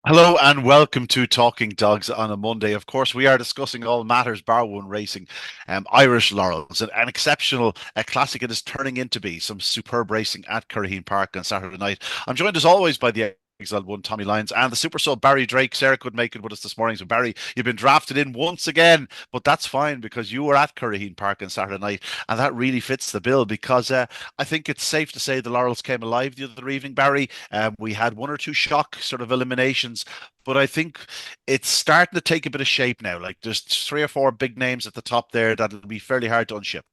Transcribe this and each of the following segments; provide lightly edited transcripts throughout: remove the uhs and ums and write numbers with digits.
Hello and welcome to Talking Dogs on a Monday. Of course, we are discussing all matters bar one racing, Irish Laurels, an exceptional classic it is turning into be. Some superb racing at Curraheen Park on Saturday night. I'm joined as always by the Exiled One, Tommy Lyons, and the super sub Barry Drake. Sarah couldn't make it with us this morning, so Barry, you've been drafted in once again, but that's fine because you were at Curraheen Park on Saturday night, and that really fits the bill because I think it's safe to say the Laurels came alive the other evening, Barry. We had one or two shock sort of eliminations, but I think it's starting to take a bit of shape now. Like there's three or four big names at the top there that'll be fairly hard to unship.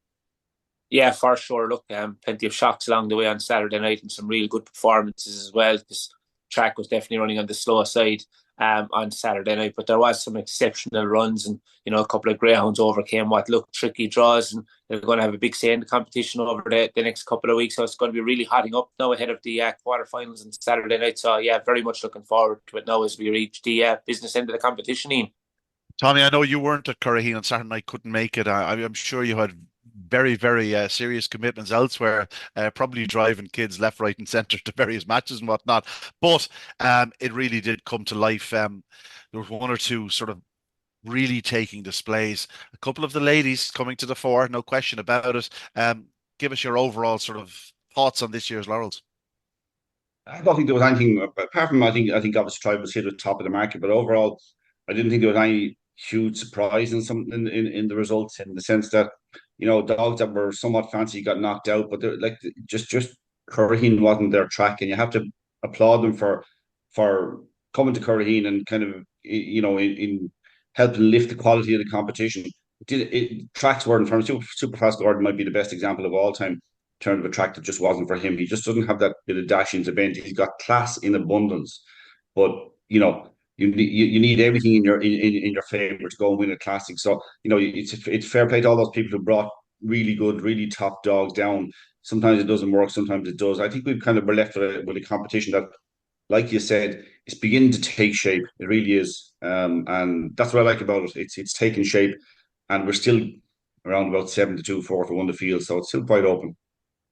Yeah, for sure. Look, plenty of shocks along the way on Saturday night and some real good performances as well. This track was definitely running on the slow side on Saturday night, but there was some exceptional runs, and a couple of greyhounds overcame what looked tricky draws, and they're going to have a big say in the competition over the next couple of weeks. So it's going to be really hotting up now ahead of the quarterfinals on Saturday night. So yeah, very much looking forward to it now as we reach the business end of the competition. Ian. Tommy, I know you weren't at Curraheen on Saturday night, couldn't make it. I'm sure you had very serious commitments elsewhere, probably driving kids left, right, and centre to various matches and whatnot. But it really did come to life. There was one or two sort of really taking displays. A couple of the ladies coming to the fore, no question about it. Give us your overall sort of thoughts on this year's Laurels. I don't think there was anything apart from I think obviously Tribe was hit at the top of the market, but overall, I didn't think there was any huge surprise in some in the results in the sense that dogs that were somewhat fancy got knocked out, but they're like just Curraheen wasn't their track, and you have to applaud them for coming to Curraheen and kind of in helping lift the quality of the competition. Tracks were in terms of super fast Gordon might be the best example of all time terms of a track that just wasn't for him. He just doesn't have that bit of dash into bend. He's got class in abundance, but you need everything in your favor to go and win a classic. So it's fair play to all those people who brought really good, really top dogs down. Sometimes it doesn't work, sometimes it does. I think we've kind of were left with a competition that, like you said, it's beginning to take shape. It really is, and that's what I like about it. It's taking shape, and we're still around about 7-2, 4-1 the field, so it's still quite open.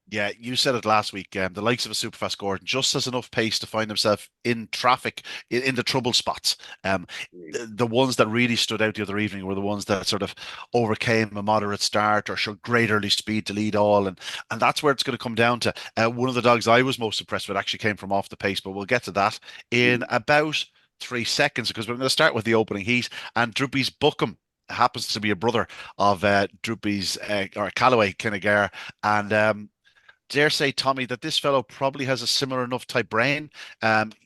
Yeah, you said it last week. The likes of a Superfast Gordon just has enough pace to find himself in traffic in the trouble spots. The ones that really stood out the other evening were the ones that sort of overcame a moderate start or showed great early speed to lead all, and that's where it's going to come down to. One of the dogs I was most impressed with actually came from off the pace, but we'll get to that in about 3 seconds because we're going to start with the opening heat and Droopy's Buckham happens to be a brother of Droopy's or Callaway Kinnegar, and dare say, Tommy, that this fellow probably has a similar enough type brain.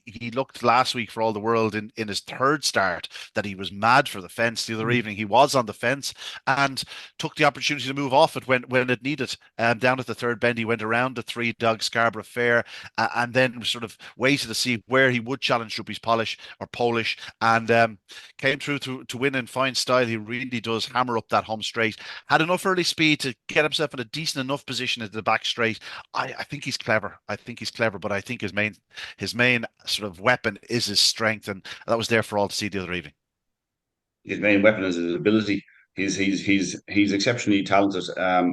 He looked last week for all the world in his third start that he was mad for the fence the other evening. He was on the fence and took the opportunity to move off it when it needed. Down at the third bend, he went around the three dog Scarborough Fair and then sort of waited to see where he would challenge Droopy's Polish and came through to win in fine style. He really does hammer up that home straight. Had enough early speed to get himself in a decent enough position at the back straight. I think he's clever. I think he's clever, but I think his main sort of weapon is his strength, and that was there for all to see the other evening. His main weapon is his ability. He's exceptionally talented.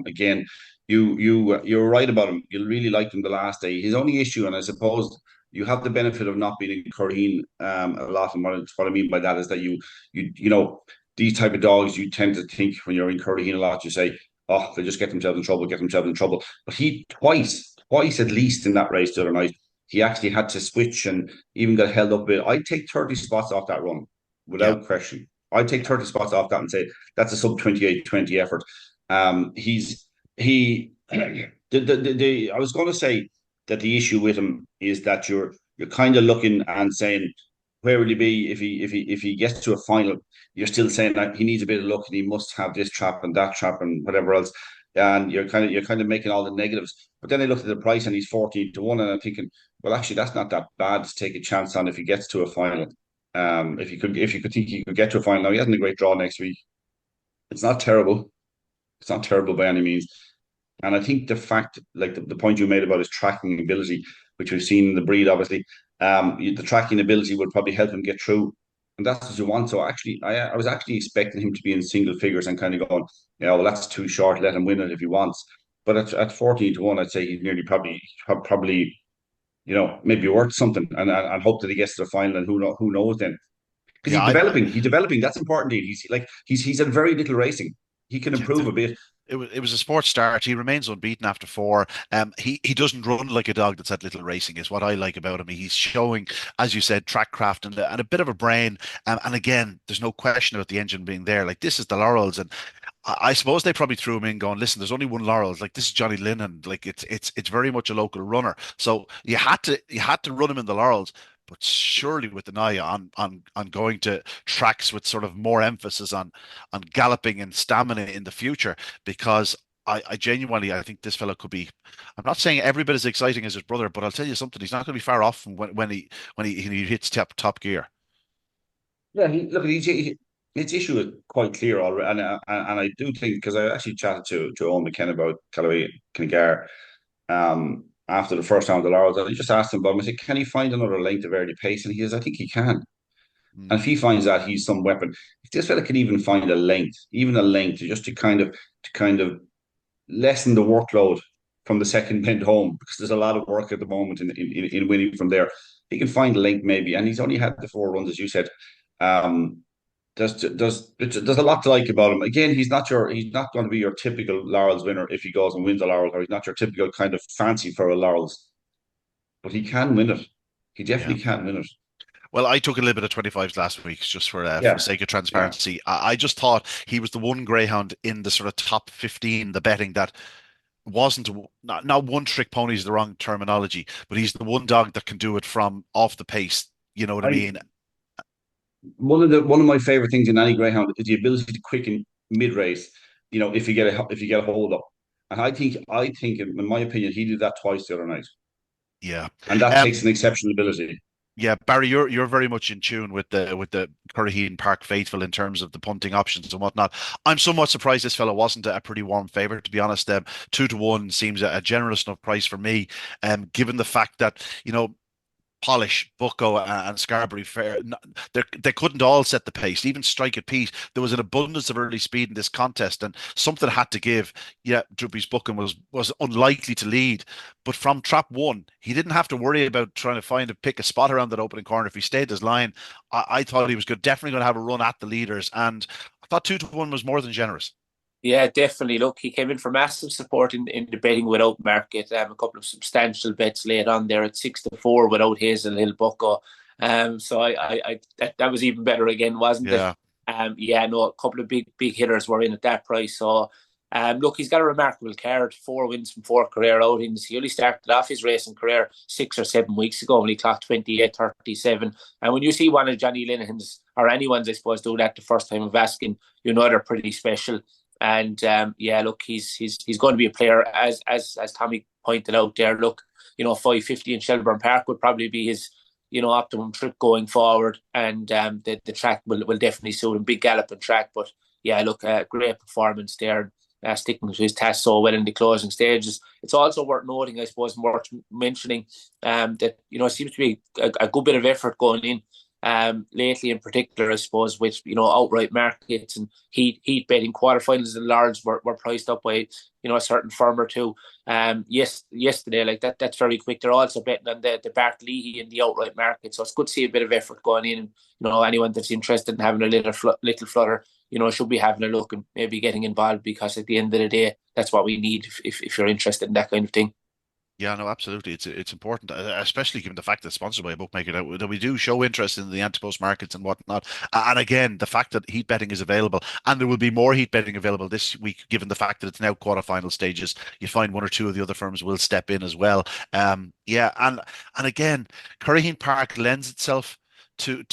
Again, you're right about him. You really liked him the last day. His only issue, and I suppose you have the benefit of not being in Corrine a lot. And what I mean by that is that these type of dogs you tend to think when you're in Corrine a lot. You say, oh, they just get themselves in trouble, get themselves in trouble. But he twice at least in that race the other night, he actually had to switch and even got held up a bit. I'd take 30 spots off that run Yeah, without question. I'd take 30 spots off that and say that's a sub 28-20 effort. He I was going to say that the issue with him is that you're kind of looking and saying where will he be if he gets to a final. You're still saying that he needs a bit of luck and he must have this trap and that trap and whatever else, and you're kind of making all the negatives. But then I looked at the price and he's 14-1, and I'm thinking, well, actually, that's not that bad to take a chance on if he gets to a final. If you could think he could get to a final, now he hasn't a great draw next week. It's not terrible. It's not terrible by any means. And I think the fact, like the point you made about his tracking ability, which we've seen in the breed, obviously, the tracking ability would probably help him get through. And that's what you want. So actually, I was actually expecting him to be in single figures and kind of going, well, that's too short. Let him win it if he wants. But at 14-1, I'd say he's nearly probably maybe worth something, and hope that he gets to the final, and who knows then. Because Yeah, he's developing. That's important. He's had very little racing. He can yeah, improve a bit. it was a sports start. He remains unbeaten after four. He doesn't run like a dog that's had little racing, is what I like about him. He's showing, as you said, track craft and a bit of a brain. And again, there's no question about the engine being there. Like, this is the Laurels, and I suppose they probably threw him in, going, "Listen, there's only one Laurels. Like, this is Johnny Lennon. Like, it's very much a local runner. So you had to run him in the Laurels." But surely with an eye on going to tracks with sort of more emphasis on galloping and stamina in the future, because I genuinely I think this fellow could be. I'm not saying every bit as exciting as his brother, but I'll tell you something. He's not going to be far off from when he hits top gear. Yeah, look, his issue is quite clear already, and I do think, because I actually chatted to Owen McKenna about Callaway Kinnegar after the first round of the Laurels, and I just asked him about him. I said, can he find another length of early pace? And he says, I think he can. And Mm, if he finds that, he's some weapon. If this fella can even find a length, even a length, just to kind of lessen the workload from the second bend home, because there's a lot of work at the moment in winning from there. He can find a length maybe, and he's only had the four runs, as you said. Um, there's a lot to like about him. Again, he's not going to be your typical Laurels winner if he goes and wins the Laurels, or he's not your typical kind of fancy for a Laurels, but he can win it. He yeah. definitely can win it. Well, I took a little bit of 25s last week just for Yeah, sake of yeah. transparency. I just thought he was the one greyhound in the sort of top 15, the betting, that wasn't not one trick pony is the wrong terminology, but he's the one dog that can do it from off the pace. You know what I I mean? one of my favorite things in any greyhound is the ability to quicken mid race. If you get a hold up, and I think in my opinion he did that twice the other night, Yeah. and that Um, takes an exceptional ability. yeah, Barry, you're very much in tune with the Curraheen Park faithful in terms of the punting options and whatnot. I'm somewhat surprised this fellow wasn't a pretty warm favorite, to be honest. 2-1 seems a generous enough price for me, given the fact that, Polish, Bucko, and Scarberry Fair, they couldn't all set the pace. Even Strike at Pete, there was an abundance of early speed in this contest, and something had to give. Yeah, Druby's booking was unlikely to lead, but from trap one, he didn't have to worry about trying to pick a spot around that opening corner. If he stayed his line, I thought he was good, definitely going to have a run at the leaders, and I thought 2-1 was more than generous. Yeah, definitely. Look, he came in for massive support in the betting without market. A couple of substantial bets laid on there at 6-4 without Hazel Hill Bucko. So that was even better again, wasn't it? Yeah, Yeah, no, a couple of big hitters were in at that price. So, look, he's got a remarkable card. 4 wins from 4 career outings. He only started off his racing career 6 or 7 weeks ago when he clocked 28:37. And when you see one of Johnny Linehan's, or anyone's, I suppose, do that the first time of asking, they're pretty special. And yeah, look, he's going to be a player, as Tommy pointed out there. Look, 550 in Shelbourne Park would probably be his optimum trip going forward, and the track will definitely suit him. Big galloping track, but yeah, look, great performance there. Sticking to his task so well in the closing stages. It's also worth noting, I suppose, and worth mentioning, that it seems to be a good bit of effort going in lately, in particular, I suppose, with outright markets and heat betting. Quarterfinals and Laurels were priced up by a certain firm or two. Yesterday, like that's very quick. They're also betting on the Bart Leahy in the outright market, so it's good to see a bit of effort going in. And anyone that's interested in having a little flutter, should be having a look and maybe getting involved, because at the end of the day, that's what we need if you're interested in that kind of thing. yeah, no, absolutely. It's important, especially given the fact that it's sponsored by a bookmaker, that we do show interest in the anti-post markets and whatnot. And again, the fact that heat betting is available, and there will be more heat betting available this week, given the fact that it's now quarterfinal stages. You find one or two of the other firms will step in as well. Yeah, and again, Curraheen Park lends itself to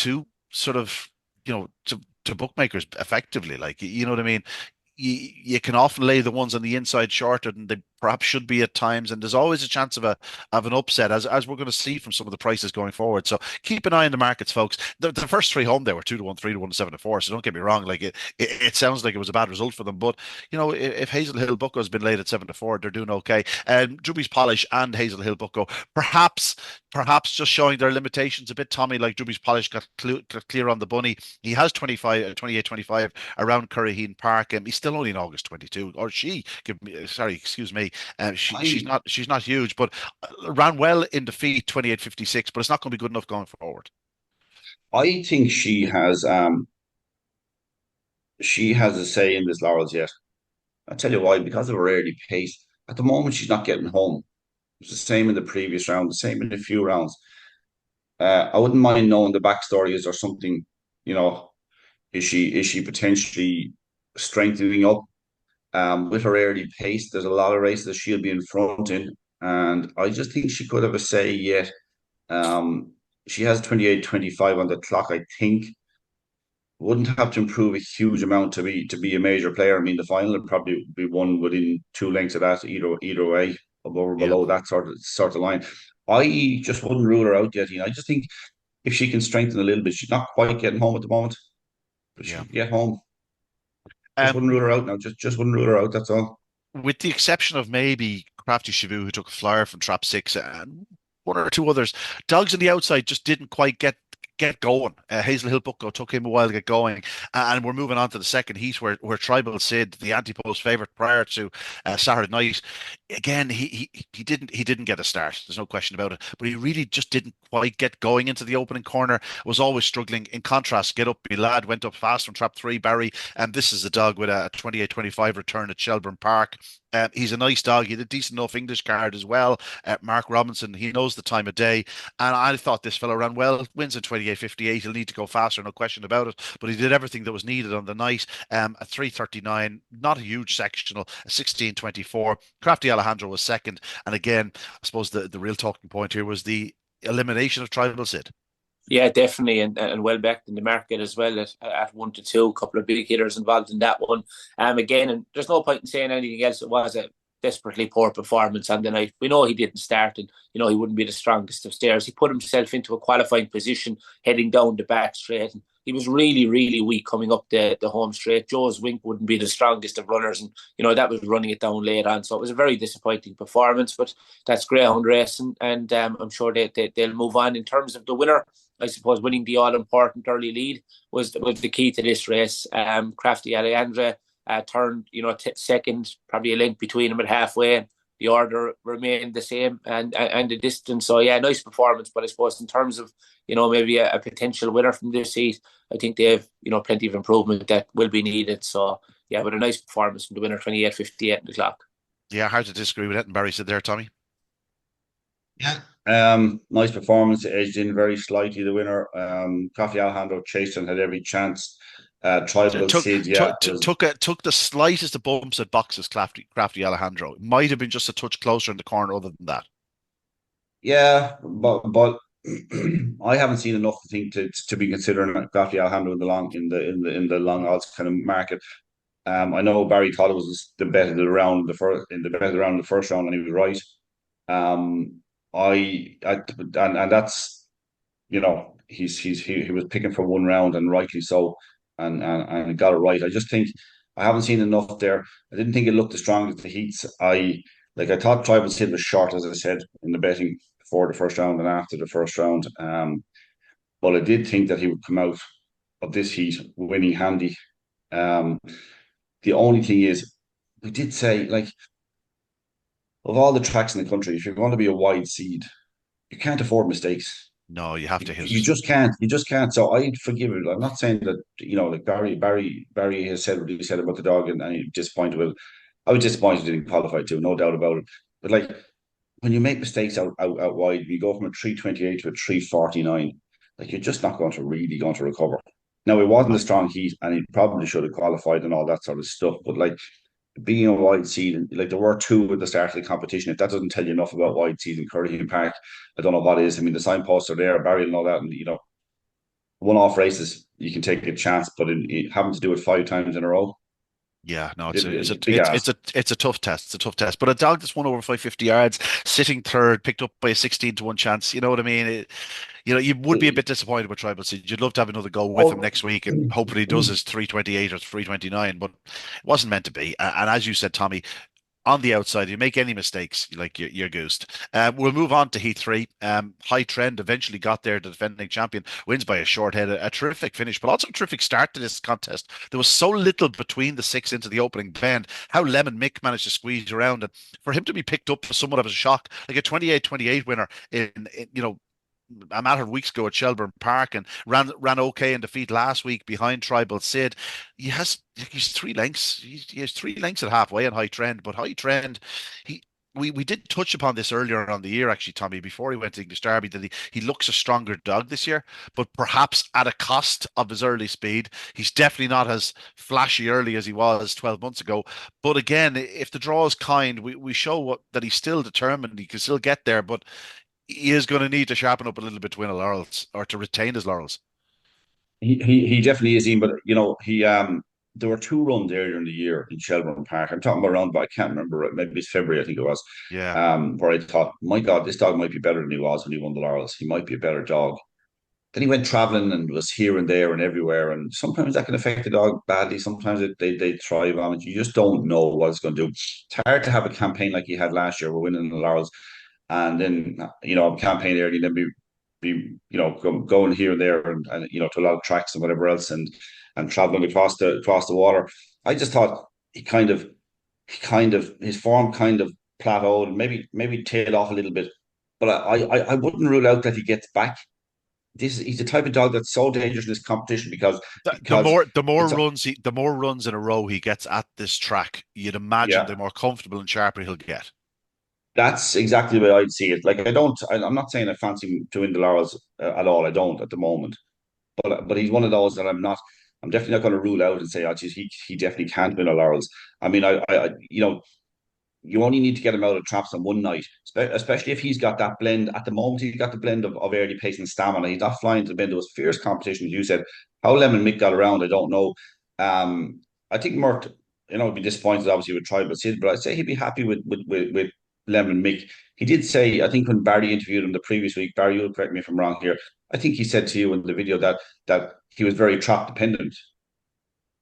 sort of to bookmakers effectively. Like, you know what I mean? You can often lay the ones on the inside shorter than they perhaps should be at times, and there's always a chance of an upset, as we're going to see from some of the prices going forward. So keep an eye on the markets, folks. The first three home there were 2-1, 3-1, 7-4. So don't get me wrong, like it sounds like it was a bad result for them, but if Hazel Hill Bucko has been laid at 7-4, they're doing okay. And Druby's Polish and Hazel Hill Bucko, perhaps just showing their limitations a bit. Tommy, like Druby's Polish, got clear on the bunny. He has 25, 28, 25 around Curraheen Park, and he's still only in August 22, or she, sorry, excuse me. She's I not huge, but ran well in defeat 28:56. But it's not going to be good enough going forward. I think she has a say in this Laurels yet. I'll tell you why, because of her early pace. At the moment, she's not getting home. It's the same in the previous round, the same in a few rounds. I wouldn't mind knowing the backstory. Is there something, you know, is she potentially strengthening up with her early pace? There's a lot of races that she'll be in front in, and I just think she could have a say yet. Um, she has 28:25 on the clock, I think. Wouldn't have to improve a huge amount to be a major player. I mean, the final would probably be won within 2 lengths of that, either way, above or Yeah. below that sort of line. I just wouldn't rule her out yet. I just think if she can strengthen a little bit, she's not quite getting home at the moment, but she Yeah. can get home. Just Um, wouldn't rule her out now. Just wouldn't rule her out. That's all. with the exception of maybe Crafty Shavu, who took a flyer from trap six, and one or two others, dogs on the outside just didn't quite get going. Hazel Hill Bucko took him a while to get going, and we're moving on to the second heat where Tribal Sid, the anti-post favorite prior to Saturday night, again he didn't get a start. There's no question about it, but he really just didn't quite get going into the opening corner. Was always struggling. In contrast, Get Up Me Lad went up fast from trap three. Barry, and this is a dog with a 28:25 return at Shelbourne Park. He's a nice dog. He had a decent enough English card as well. Mark Robinson, he knows the time of day. And I thought this fellow ran well, wins in 28:58. He'll need to go faster, no question about it. But he did everything that was needed on the night. A 3:39, not a huge sectional, a 16:24. Crafty Alejandro was second. And again, I suppose the real talking point here was the elimination of Tribal Sid. Yeah, definitely, and well backed in the market as well at 1 to 2. A couple of big hitters involved in that one. Again, and there's no point in saying anything else. It was a desperately poor performance on the night. We know he didn't start, and he wouldn't be the strongest of stairs. He put himself into a qualifying position heading down the back straight. And he was really, really weak coming up the home straight. Joe's Wink wouldn't be the strongest of runners, and that was running it down late on. So it was a very disappointing performance. But that's Greyhound racing, and I'm sure they'll move on. In terms of the winner, I suppose winning the all-important early lead was the key to this race. Crafty Alejandra turned, second, probably a length between them at halfway. The order remained the same and the distance. So yeah, nice performance. But I suppose in terms of maybe a potential winner from this heat, I think they have plenty of improvement that will be needed. So yeah, but a nice performance from the winner, 28:58 on the clock. Yeah, hard to disagree with it. And Barry said there, Tommy. Yeah. Nice performance, edged in very slightly the winner. Coffee Alejandro chased and had every chance. Tribal Took Sid, took yeah, was took the slightest of bumps at boxes, Crafty Alejandro. It might have been just a touch closer in the corner other than that. yeah, but I haven't seen enough to think to be considering Coffee Alejandro in the long odds kind of market. I know Barry thought it was the bet of the round, the bet of the round, the first round, and he was right. Um, and that's he was picking for one round and rightly so, and got it right. I just think I haven't seen enough there. I didn't think it looked as strong as the heats. I thought Tribal Sid was short, as I said in the betting before the first round and after the first round. But I did think that he would come out of this heat winning handy. Um, the only thing is, we did say of all the tracks in the country, if you're going to be a wide seed, you can't afford mistakes. No, you have You, to hit you it. just can't. You just can't. So I'd forgive it. I'm not saying that like Barry has said what he said about the dog, and he's disappointed with it. I was disappointed he didn't qualify too, no doubt about it. But when you make mistakes out wide, you go from a 3:28 to a 3:49. You're just not really going to recover. Now it wasn't a No. strong heat, and he probably should have qualified and all that sort of stuff. But being a wide seed, and there were two at the start of the competition. If that doesn't tell you enough about wide seed in Curragh Park, I don't know what is. I mean, the signposts are there, Barry and all that, and one-off races you can take a chance, but having to do it 5 times in a row, Yeah, no, big ask. it's a tough test. It's a tough test. But a dog that's won over 550 yards, sitting third, picked up by a 16-1 chance. You know what I mean? You would be a bit disappointed with Tribal Seed. You'd love to have another go with him Oh, next week, and hopefully he does his 3:28 or 3:29. But it wasn't meant to be. And as you said, Tommy, on the outside. You make any mistakes, like you're goosed. We'll move on to Heat 3. High Trend eventually got there. The defending champion wins by a short head. A terrific finish, but also a terrific start to this contest. There was so little between the six into the opening bend. How Lemon Mick managed to squeeze around, and for him to be picked up for somewhat of a shock, like a 28-28 winner in a matter of weeks ago at Shelbourne Park, and ran okay in defeat last week behind Tribal Sid. He's 3 lengths. He has 3 lengths at halfway on High Trend, but High Trend, he. We did touch upon this earlier on the year, actually, Tommy, before he went to English Derby, that he looks a stronger dog this year, but perhaps at a cost of his early speed. He's definitely not as flashy early as he was 12 months ago. But again, if the draw is kind, we show that he's still determined. He can still get there, but he is going to need to sharpen up a little bit to win a Laurels or to retain his Laurels. He definitely is, Ian, but he there were 2 runs earlier in the year in Shelbourne Park. I'm talking about around, but I can't remember. Maybe it's February, I think it was. Yeah. Where I thought, my God, this dog might be better than he was when he won the Laurels. He might be a better dog. Then he went traveling and was here and there and everywhere. And sometimes that can affect the dog badly. Sometimes they thrive on it. You just don't know what it's going to do. It's hard to have a campaign like he had last year. We're winning the Laurels, and then campaign early, then going here and there, and to a lot of tracks and whatever else, and traveling across the water. I just thought his form kind of plateaued and maybe tailed off a little bit. But I wouldn't rule out that he gets back. He's the type of dog that's so dangerous in this competition because the more runs in a row he gets at this track, you'd imagine the more comfortable and sharper he'll get. That's exactly the way I'd see it. Like I'm not saying I fancy him to win the Laurels at all. I don't at the moment, but he's one of those that I'm definitely not going to rule out and say, oh, geez, he definitely can't win a Laurels. I mean, you only need to get him out of traps on one night, especially if he's got that blend. At the moment, he's got the blend of early pace and stamina. He's not flying to the bend. It was fierce competition, as you said. How Lemon Mick got around, I don't know. I think Mert, would be disappointed obviously with Tribal Sid, but I'd say he'd be happy with Lemon Mick. He did say, I think when Barry interviewed him the previous week, Barry, you'll correct me if I'm wrong here. I think he said to you in the video that he was very trap dependent.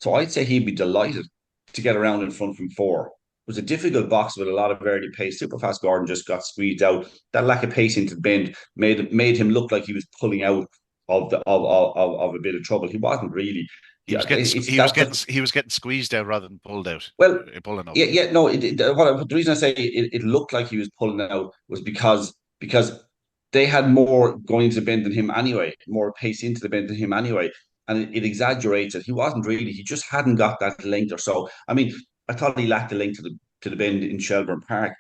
So I'd say he'd be delighted to get around in front from 4. It was a difficult box with a lot of early pace. Superfast Gordon just got squeezed out. That lack of pace into the bend made him look like he was pulling out of a bit of trouble. He wasn't really. He was getting squeezed out rather than pulled out. Well, pulling out. Yeah, no. The reason I say it looked like he was pulling out was because they had more going into the bend than him anyway, more pace into the bend than him anyway, and it exaggerates it. He wasn't really. He just hadn't got that length or so. I mean, I thought he lacked the length to the bend in Shelbourne Park,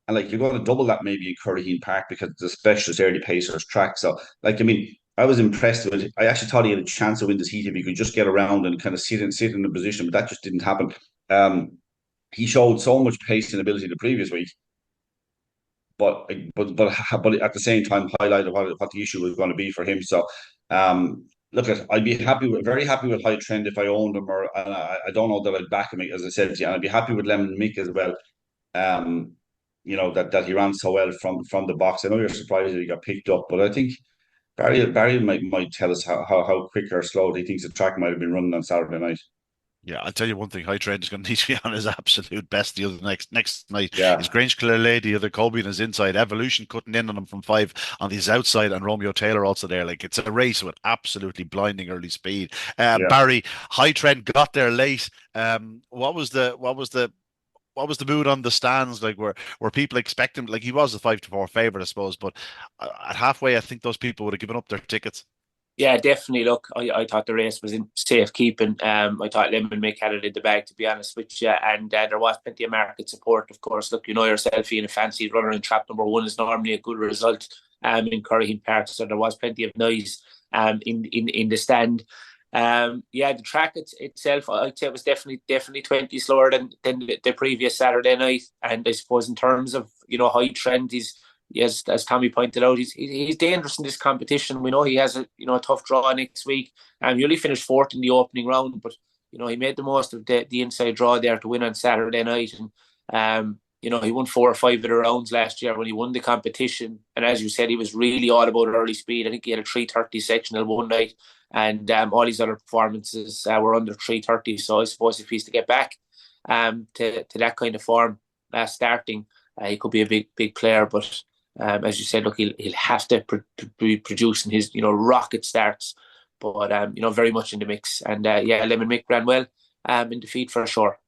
and like you're going to double that maybe in Curraheen Park because it's a specialist early pacers track. So, like, I mean, I was impressed with it. I actually thought he had a chance to win this heat if he could just get around and kind of sit in the position, but that just didn't happen. He showed so much pace and ability the previous week, but at the same time highlighted what the issue was going to be for him. So, look, I'd be very happy with High Trend if I owned him, or I don't know that I'd back him, as I said to you, and I'd be happy with Lemon Mick as well. That he ran so well from the box. I know you're surprised that he got picked up, but I think Barry might tell us how quick or slow he thinks the track might have been running on Saturday night. Yeah, I'll tell you one thing. High Trend is going to need to be on his absolute best the other next night. Yeah. His Grange Clare Lady, the other Colby on his inside, Evolution cutting in on him from 5 on his outside, and Romeo Taylor also there. Like, it's a race with absolutely blinding early speed. Barry, High Trend got there late. What was the mood on the stands? Like, were people expecting, like, he was a 5-4 favorite, I suppose, but at halfway, I think those people would have given up their tickets. Yeah, definitely. Look, I thought the race was in safekeeping. I thought Lemon Mick had it in the bag, to be honest with you. And there was plenty of market support, of course. Look, you know yourself, being a fancy runner in trap number 1 is normally a good result in Curraheen Park. So there was plenty of noise in the stand. The track itself, I'd say it was definitely 20 slower than the previous Saturday night. And I suppose in terms of, High Trend, as Tommy pointed out, he's dangerous in this competition. We know he has a tough draw next week. He only finished 4th in the opening round, but he made the most of the inside draw there to win on Saturday night. And he won 4 or 5 of the rounds last year when he won the competition. And as you said, he was really all about early speed. I think he had a 3:30 sectional one night, and all his other performances were under 3:30. So I suppose if he's to get back to that kind of form, starting, he could be a big player. But as you said, look, he'll have to be producing his rocket starts. But very much in the mix. And Lemon Mick ran well in defeat for sure.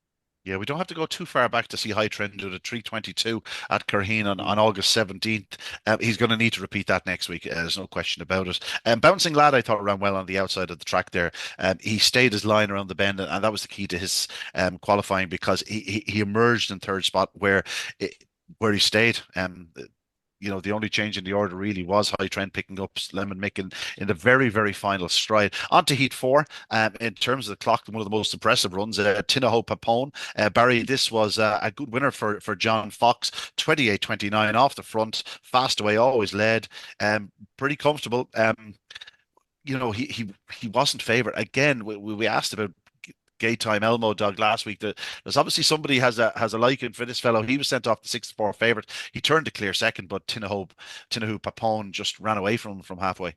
Yeah, we don't have to go too far back to see High Trent do the 322 at Kirheen on August 17th. He's going to need to repeat that next week. There's no question about it. Bouncing Lad, I thought, ran well on the outside of the track there. He stayed his line around the bend, and that was the key to his qualifying, because he emerged in third spot where he stayed. The only change in the order really was High Trent picking up Lemon Mick in the very, very final stride. On to Heat 4. In terms of the clock, one of the most impressive runs, Tinaho Papone. Barry, this was a good winner for John Fox. 28-29 off the front. Fast away, always led. Pretty comfortable. He wasn't favoured. Again, we asked about Gay Time Elmo Dog last week. There's obviously somebody has a liking for this fellow. He was sent off the 6-4 favourite. He turned to clear second, but Tinahu Papone just ran away from halfway.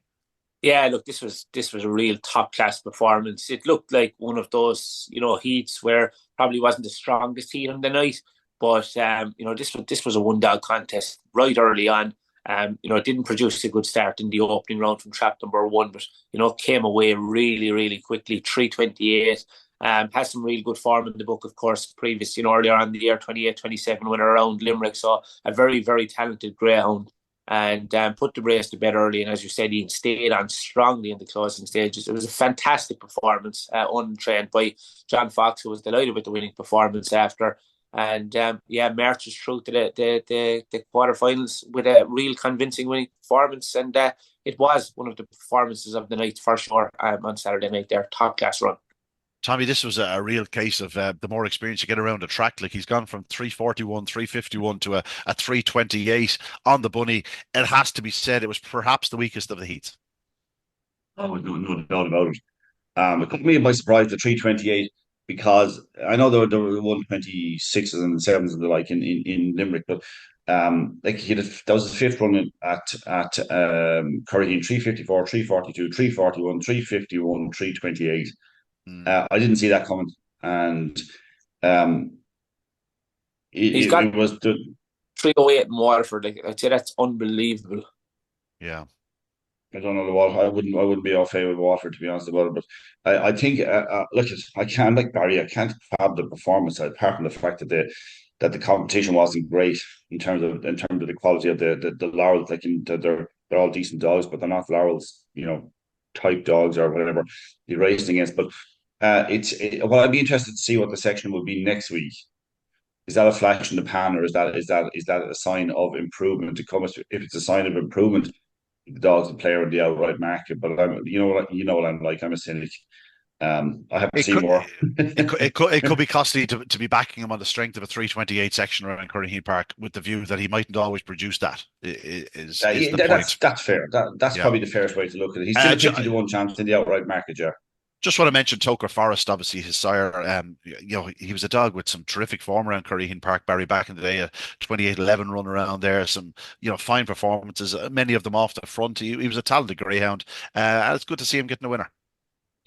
Yeah, look, this was a real top class performance. It looked like one of those heats where probably wasn't the strongest heat on the night, but this was a one dog contest right early on. It didn't produce a good start in the opening round from trap number 1, but came away really, really quickly. 328. Has some real good form in the book, of course, previous, earlier on the year, 28-27 winner around Limerick. So a very, very talented greyhound, and put the race to bed early. And as you said, he stayed on strongly in the closing stages. It was a fantastic performance, untrained by John Fox, who was delighted with the winning performance after. And marches through to the quarterfinals with a real convincing winning performance. And it was one of the performances of the night for sure on Saturday night there. Top class run. Tommy, this was a real case of the more experience you get around a track. Like, he's gone from 341, 351 to a 328 on the bunny. It has to be said, it was perhaps the weakest of the heats. Oh, no doubt about it. It took me by surprise, the 328, because I know there were 126s and 7s and the like in Limerick, but that was his fifth run at Curraheen. 354, 342, 341, 351, 328. I didn't see that coming, and it was the 308 in Waterford. I'd say that's unbelievable. Yeah. I don't know the Waterford. I wouldn't be all favour with Waterford, to be honest about it. But I think look, I can't, like Barry, I can't fab the performance apart from the fact that the competition wasn't great in terms of the quality of the Laurels. Like, they're all decent dogs, but they're not Laurels, type dogs or whatever you're racing against. But well, I'd be interested to see what the section will be next week. Is that a flash in the pan, or is that a sign of improvement to come? If it's a sign of improvement, the dog's a player in the outright market. But you know what I'm like. I'm a cynic. I have to see more. it could be costly to be backing him on the strength of a 328 section around Curraheen Park, with the view that he mightn't always produce that. Is the point. That's fair. That's probably the fairest way to look at it. He's still a 50-1 chance in the outright market, yeah. Just want to mention Toker Forest, obviously his sire. He was a dog with some terrific form around Curraheen Park, Barry, back in the day. A 28-11 run around there. Some fine performances. Many of them off the front. He was a talented greyhound. And it's good to see him getting a winner.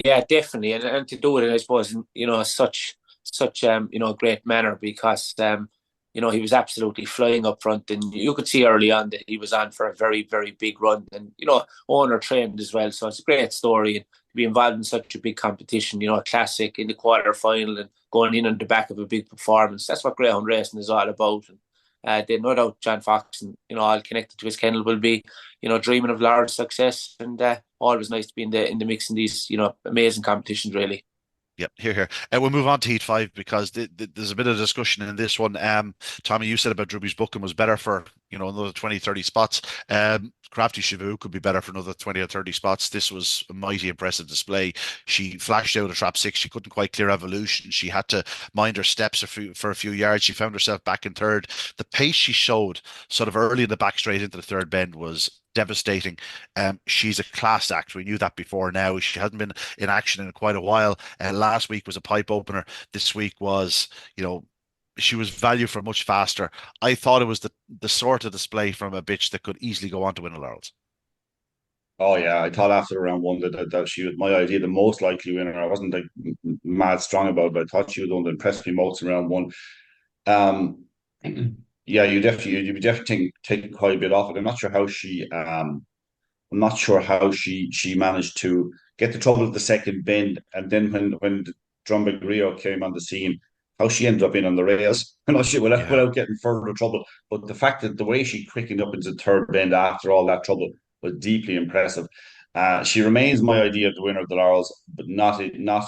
Yeah, definitely, and to do it, I suppose, such great manner, because he was absolutely flying up front, and you could see early on that he was on for a very, very big run, and owner trained as well. So it's a great story, and to be involved in such a big competition, a classic in the quarter final and going in on the back of a big performance. That's what greyhound racing is all about. And they no doubt John Fox and all connected to his kennel will be dreaming of large success, and always nice to be in the mix in these amazing competitions, really. Yep, here. We'll move on to Heat 5, because there's a bit of discussion in this one. Tommy, you said about Drewby's booking was better for, another 20, 30 spots. Crafty Shavu could be better for another 20 or 30 spots. This was a mighty impressive display. She flashed out of trap 6. She couldn't quite clear Evolution. She had to mind her steps for a few yards. She found herself back in third. The pace she showed sort of early in the back straight into the third bend was devastating. She's a class act. We knew that before now. She hasn't been in action in quite a while. Last week was a pipe opener. This week was, she was value for much faster. I thought it was the sort of display from a bitch that could easily go on to win a Laurels. Oh yeah, I thought after round 1 that she was my idea, the most likely winner. I wasn't like mad strong about it, but I thought she was the one that impressed me most in round 1. Yeah, you'd be definitely taking quite a bit off it. I'm not sure how she managed to get the trouble at the second bend, and then when the Drumbic Rio came on the scene, how she ended up in on the rails, I'm not sure Yeah. without getting further trouble. But the fact that the way she quickened up into the third bend after all that trouble was deeply impressive. She remains my idea of the winner of the Laurels, but not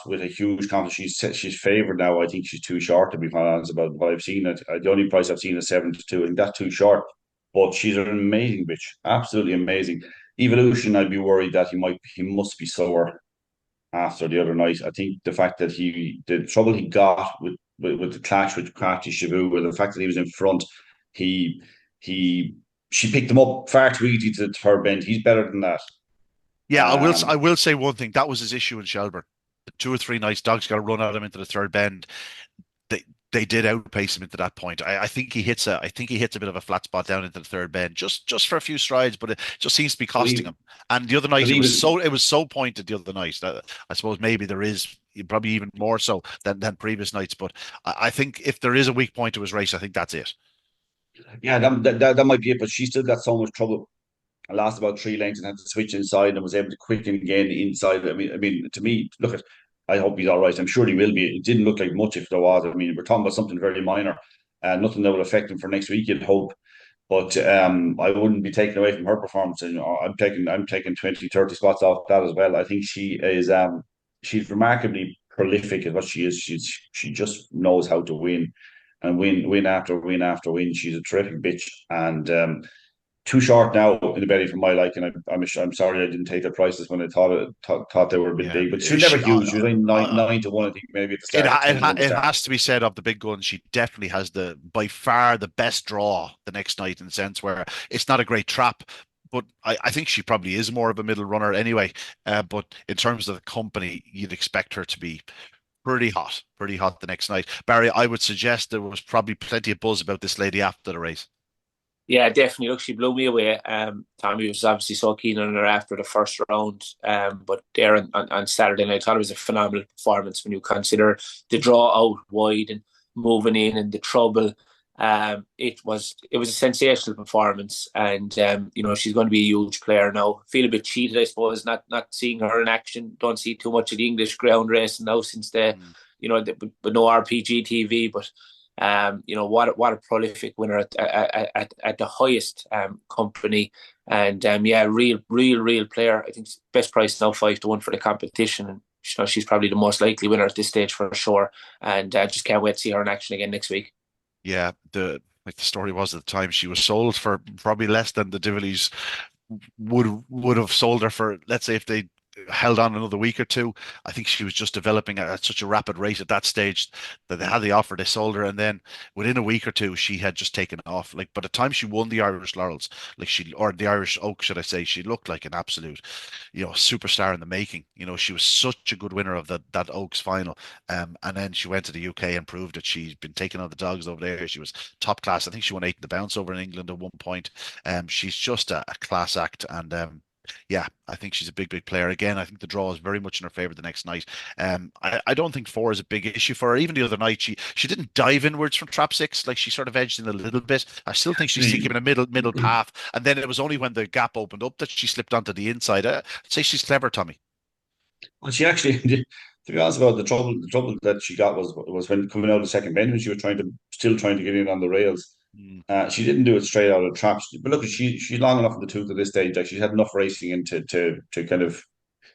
with a huge confidence. She's favoured now. I think she's too short, to be quite honest about what I've seen. The only price I've seen is 7-2. I think that's too short. But she's an amazing bitch, absolutely amazing. Evolution, I'd be worried that he must be sore after the other night. I think the fact that the trouble he got with the clash with Crafty Shabu, with the fact that he was in front, he he she picked him up far too easy to the third bend. He's better than that. Yeah, I Um, will say one thing. That was his issue in Shelburne. The 2 or 3 nice dogs got to run at him into the third bend. They they did outpace him into that point. I think he hits a bit of a flat spot down into the third bend, just for a few strides, but it just seems to be but costing he him. And the other but night he was it was so pointed the other night that I suppose maybe there is probably even more so than previous nights. But I think if there is a weak point to his race, I think that's it. yeah, that might be it. But she still got so much trouble. I lost about 3 lengths and had to switch inside and was able to quicken again inside. I mean, to me, look at. I hope he's all right. I'm sure he will be. It didn't look like much if there was. I mean, we're talking about something very minor, nothing that will affect him for next week. You'd hope, but I wouldn't be taken away from her performance. And I'm taking 20, 30 spots off that as well. I think she's remarkably prolific at what she is. She just knows how to win and win after win after win. She's a terrific bitch and. Too short now in the belly for my liking. I'm sorry I didn't take the prices when I thought they were a bit Yeah, big, but she was never huge. She was only uh, 9-1, I think, maybe at the start, 10-1 at the it start. has to be said of the big gun. She definitely has the by far the best draw the next night in the sense where it's not a great trap, but I think she probably is more of a middle runner anyway. But in terms of the company, you'd expect her to be pretty hot the next night. Barry, I would suggest there was probably plenty of buzz about this lady after the race. Yeah, definitely. Look, she blew me away. Tommy was obviously so keen on her after the first round. But there on Saturday night, I thought it was a phenomenal performance when you consider the draw out wide and moving in and the trouble. It was a sensational performance, and she's going to be a huge player now. Feel a bit cheated, I suppose, not seeing her in action. Don't see too much of the English ground racing now since Mm. but no RPG TV, but what a prolific winner at the highest company, and yeah, real player. I think best price now 5-1 for the competition, and she's probably the most likely winner at this stage for sure. And just can't wait to see her in action again next week. Yeah, the story was at the time she was sold for probably less than the Divillies would have sold her for, let's say, if they held on another week or two. I think she was just developing at such a rapid rate at that stage that they had the offer, they sold her, and then within a week or two, she had just taken off. Like by the time she won the Irish Laurels, or the Irish Oak, should I say, she looked like an absolute, superstar in the making. She was such a good winner of that Oaks final. And then she went to the UK and proved that she's been taking on the dogs over there. She was top class. I think she won 8 in the bounce over in England at one point. She's just a class act, and yeah, I think she's a big player. Again, I think the draw is very much in her favor the next night. I don't think 4 is a big issue for her. Even the other night, she didn't dive inwards from trap 6, like she sort of edged in a little bit. I still think she's keeping a middle path. And then it was only when the gap opened up that she slipped onto the inside. I'd say she's clever, Tommy. Well, she actually, to be honest about the trouble that she got was when coming out of the second bend when she was still trying to get in on the rails. Mm. She didn't do it straight out of traps, but look, she's long enough in the tooth at this stage. Like she's had enough racing into to kind of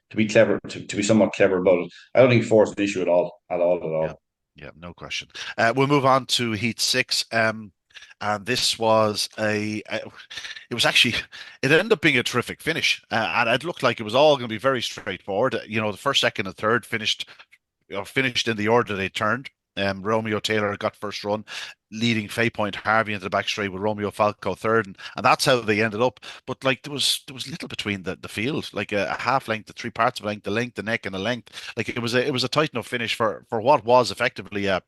to be clever, to be somewhat clever about it. I don't think force an issue at Yeah, all. yeah, no question. We'll move on to Heat 6. And this was it was actually, it ended up being a terrific finish. And it looked like it was all going to be very straightforward. The first, second, and third finished in the order they turned. Romeo Taylor got first run, leading Fay Point Harvey into the back straight with Romeo Falco third, and that's how they ended up. But like there was little between the field, like a half length, the 3 parts of a length, the neck, and the length. Like it was a tight enough finish for what was effectively a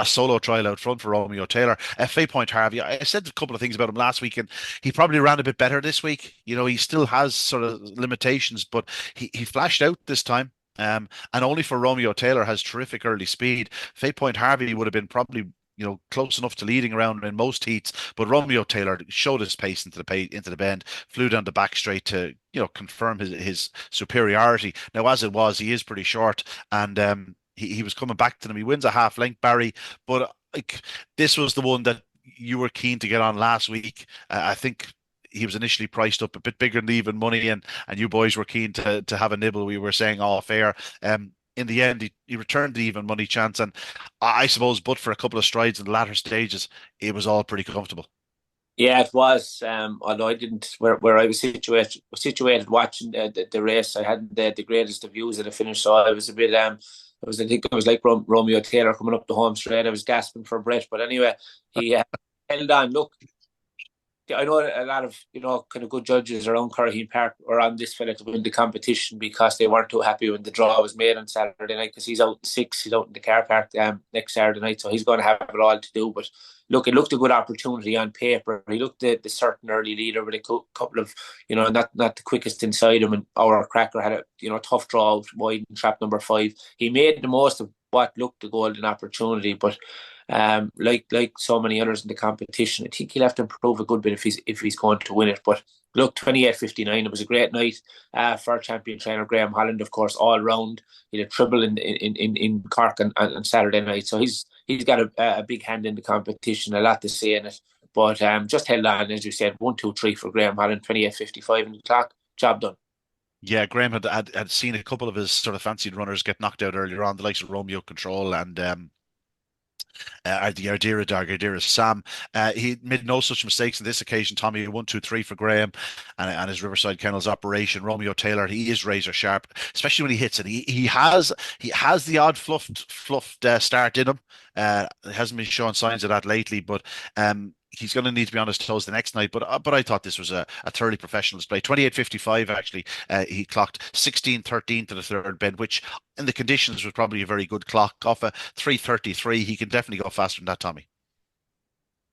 solo trial out front for Romeo Taylor. Fay Point Harvey, I said a couple of things about him last week, and he probably ran a bit better this week. He still has sort of limitations, but he flashed out this time. And only for Romeo Taylor has terrific early speed. Fay Point Harvey would have been probably close enough to leading around in most heats. But Romeo Taylor showed his pace into the bend, flew down the back straight to confirm his superiority. Now, as it was, he is pretty short, and he was coming back to them. He wins a half length, Barry, but like this was the one that you were keen to get on last week. I think he was initially priced up a bit bigger than even money, and you boys were keen to have a nibble. We were saying all fair. In the end, he returned the even money chance, and I suppose, but for a couple of strides in the latter stages, it was all pretty comfortable. Yeah, it was. Although I didn't, where I was situated watching the race, I hadn't the greatest of views of the finish, so I was a bit. I think it was like Romeo Taylor coming up the home straight. I was gasping for breath, but anyway, he held on. Look, I know a lot of kind of good judges around Cork Park are on this fella to win the competition because they weren't too happy when the draw was made on Saturday night, because he's out in 6, he's out in the car park next Saturday night, so he's going to have it all to do. But look, it looked a good opportunity on paper. He looked the certain early leader with a couple of not the quickest inside him, and our cracker had a tough draw wide in trap number 5. He made the most of what looked a golden opportunity, but like so many others in the competition, I think he'll have to improve a good bit if he's going to win it. But look, 28.59. It was a great night for champion trainer Graham Holland, of course, all round. He had a triple in Cork on Saturday night, so he's got a big hand in the competition, a lot to say in it. But just held on, as you said, 1, 2, 3 for Graham Holland, 28.55 in the clock. Job done. Yeah, Graham had seen a couple of his sort of fancied runners get knocked out earlier on, the likes of Romeo Control and the Ardira Sam. He made no such mistakes on this occasion. Tommy, 1, 2, 3 for Graham, and his Riverside Kennels operation. Romeo Taylor, he is razor sharp, especially when he hits it. He has the odd fluffed start in him. It hasn't been showing signs of that lately, but he's going to need to be on his toes the next night. But I thought this was a thoroughly professional display. 28.55 actually. He clocked 16.13 to the third bend, which in the conditions was probably a very good clock. Off a 3.33, he can definitely go faster than that, Tommy.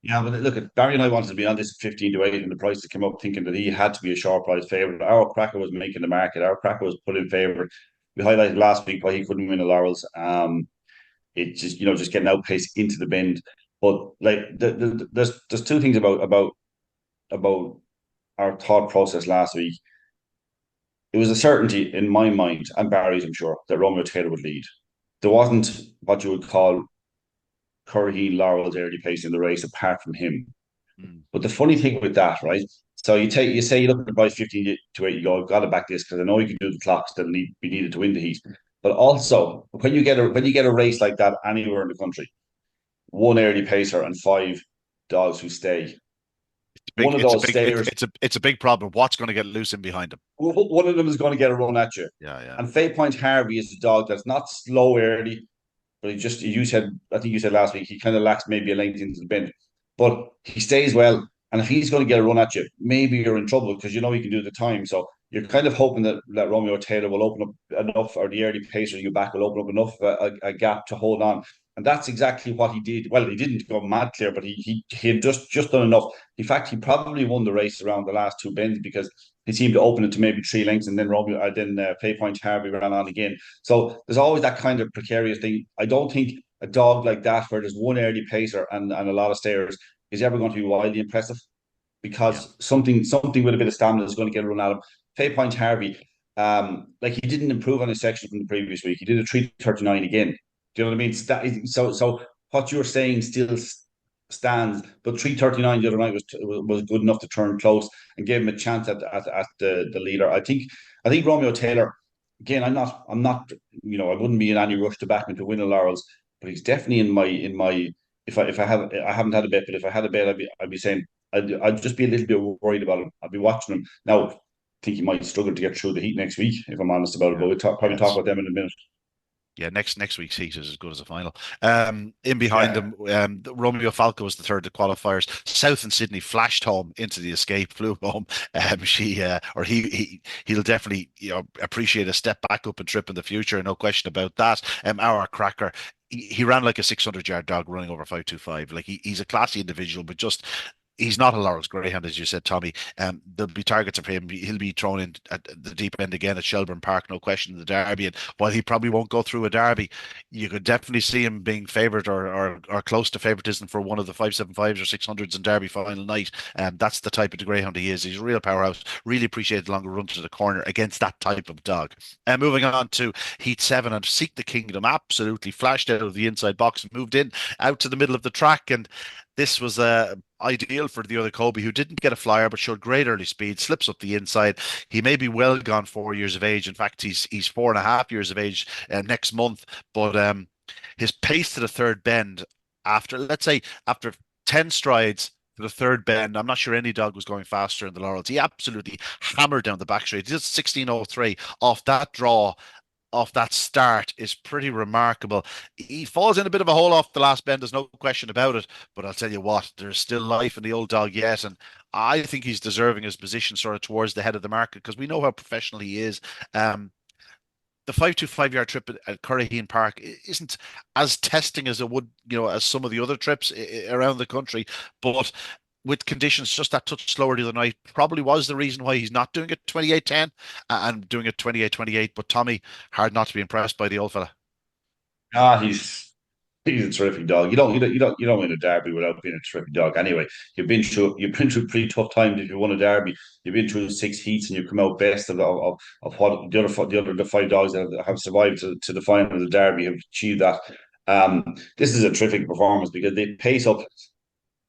Yeah, but look, Barry and I wanted to be on this 15 to 8, and the price to come up thinking that he had to be a sharp price favourite. Our cracker was making the market. Our cracker was put in favourite. We highlighted last week why he couldn't win the Laurels. It just getting outpaced into the bend. But like there's two things about our thought process last week. It was a certainty in my mind and Barry's, I'm sure, that Romeo Taylor would lead. There wasn't what you would call Currahee Laurels early pace in the race apart from him. Mm. But the funny thing with that, right? So you say you look at the price 15 to 8, you go, I've got to back this because I know you can do the clocks that be needed to win the heat. But also when you get a race like that anywhere in the country, one early pacer and 5 dogs who stay. One of those stayers. It's a big problem. What's going to get loose in behind him? One of them is going to get a run at you. Yeah. And Fay Point Harvey is a dog that's not slow early, but I think you said last week, he kind of lacks maybe a length into the bend. But he stays well. And if he's going to get a run at you, maybe you're in trouble because you know he can do the time. So you're kind of hoping that Romeo Taylor will open up enough, or the early pacer you back will open up enough a gap to hold on. And that's exactly what he did. Well, he didn't go mad clear, but he had just done enough. In fact, he probably won the race around the last 2 bends because he seemed to open it to maybe 3 lengths, and then Fay Point Harvey ran on again. So there's always that kind of precarious thing. I don't think a dog like that, where there's one early pacer and a lot of stayers, is ever going to be wildly impressive, because something with a bit of stamina is going to get a run at him. Fay Point Harvey, like he didn't improve on his section from the previous week. He did a 3.39 again. Do you know what I mean? So what you're saying still stands, but 3.39 the other night was good enough to turn close and gave him a chance at the leader. I think Romeo Taylor, again, I'm not I wouldn't be in any rush to back him to win the Laurels, but he's definitely in my if I haven't had a bet, but if I had a bet, I'd be saying I'd just be a little bit worried about him. I'd be watching him now. I think he might struggle to get through the heat next week, if I'm honest about it. But we'll probably talk about them in a minute. Yeah, next week's heat is as good as the final. In behind them, Romeo Falco was the third of the qualifiers. South and Sydney flashed home into the escape, flew home. He'll definitely appreciate a step back up and trip in the future, no question about that. Our cracker, he ran like a 600-yard dog running over 5.25. Like he's a classy individual, but just He's not a Laurels Greyhound, as you said, Tommy. There'll be targets for him. He'll be thrown in at the deep end again at Shelbourne Park, no question, in the Derby. And while he probably won't go through a Derby, you could definitely see him being favoured or close to favouritism for one of the 575s or 600s in Derby final night. That's the type of Greyhound he is. He's a real powerhouse. Really appreciate the longer run to the corner against that type of dog. And moving on to Heat 7 and Seek the Kingdom, absolutely flashed out of the inside box and moved in out to the middle of the track. And this was ideal for the other Kobe, who didn't get a flyer but showed great early speed, slips up the inside. He may be well gone 4 years of age. In fact, he's 4.5 years of age next month. But his pace to the third bend after, let's say, after 10 strides to the third bend, I'm not sure any dog was going faster in the Laurels. He absolutely hammered down the back straight. He did 16:03 off that draw, off that start, is pretty remarkable. He falls in a bit of a hole off the last bend, there's no question about it. But I'll tell you what, there's still life in the old dog yet, and I think he's deserving his position sort of towards the head of the market because we know how professional he is. The 525-yard trip at Corraheen Park isn't as testing as it would, as some of the other trips around the country, but with conditions just that touch slower the other night, probably was the reason why he's not doing it 28:10 and doing it 28:28. But Tommy, hard not to be impressed by the old fella. He's a terrific dog. You don't win a derby without being a terrific dog. Anyway, you've been through pretty tough times. If you won a derby, you've been through 6 heats and you've come out best of what the five dogs that have survived to the final of the derby have achieved that. This is a terrific performance because they pace up.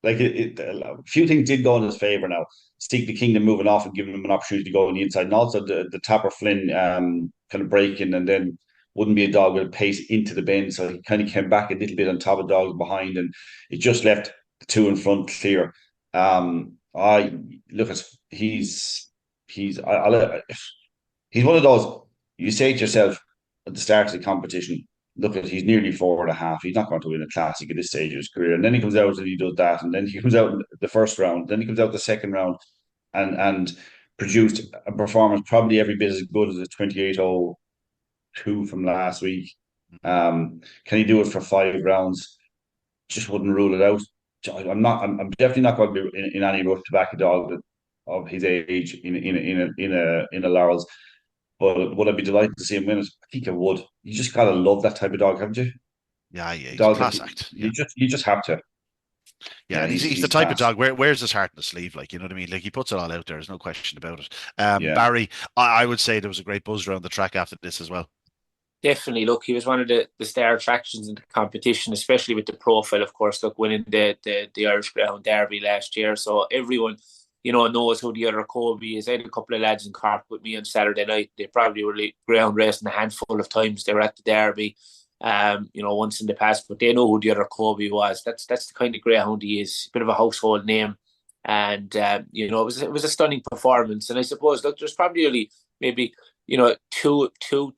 Like a few things did go in his favour now. Seek the Kingdom moving off and giving him an opportunity to go on the inside, and also the Tapper Flynn kind of breaking and then wouldn't be a dog with a pace into the bend, so he kind of came back a little bit on top of dogs behind, and it just left the two in front clear. I look at he's one of those you say to yourself at the start of the competition. Look at he's nearly 4.5. He's not going to win a classic at this stage of his career. And then he comes out and he does that. And then he comes out in the first round. Then he comes out the second round and produced a performance probably every bit as good as the 28:02 from last week. Can he do it for 5 rounds? Just wouldn't rule it out. I'm definitely not going to be in any rush to back a dog of his age in a Laurels. But would I be delighted to see him win it? I think I would. You just gotta love that type of dog, haven't you? Yeah, he's a Dog class act. Yeah. You just have to. Yeah, and he's the type of dog where wears his heart in the sleeve, like, you know what I mean? Like, he puts it all out there, there's no question about it. Barry, I would say there was a great buzz around the track after this as well. Definitely. Look, he was one of the star attractions in the competition, especially with the profile, of course. Look, winning the Irish Greyhound Derby last year. So everyone, knows who the other Kobe is. I had a couple of lads in Cork with me on Saturday night. They probably were ground racing a handful of times. They were at the Derby, once in the past, but they know who the other Kobe was. That's the kind of Greyhound he is. A bit of a household name. And, it was a stunning performance. And I suppose, look, there's probably only maybe, two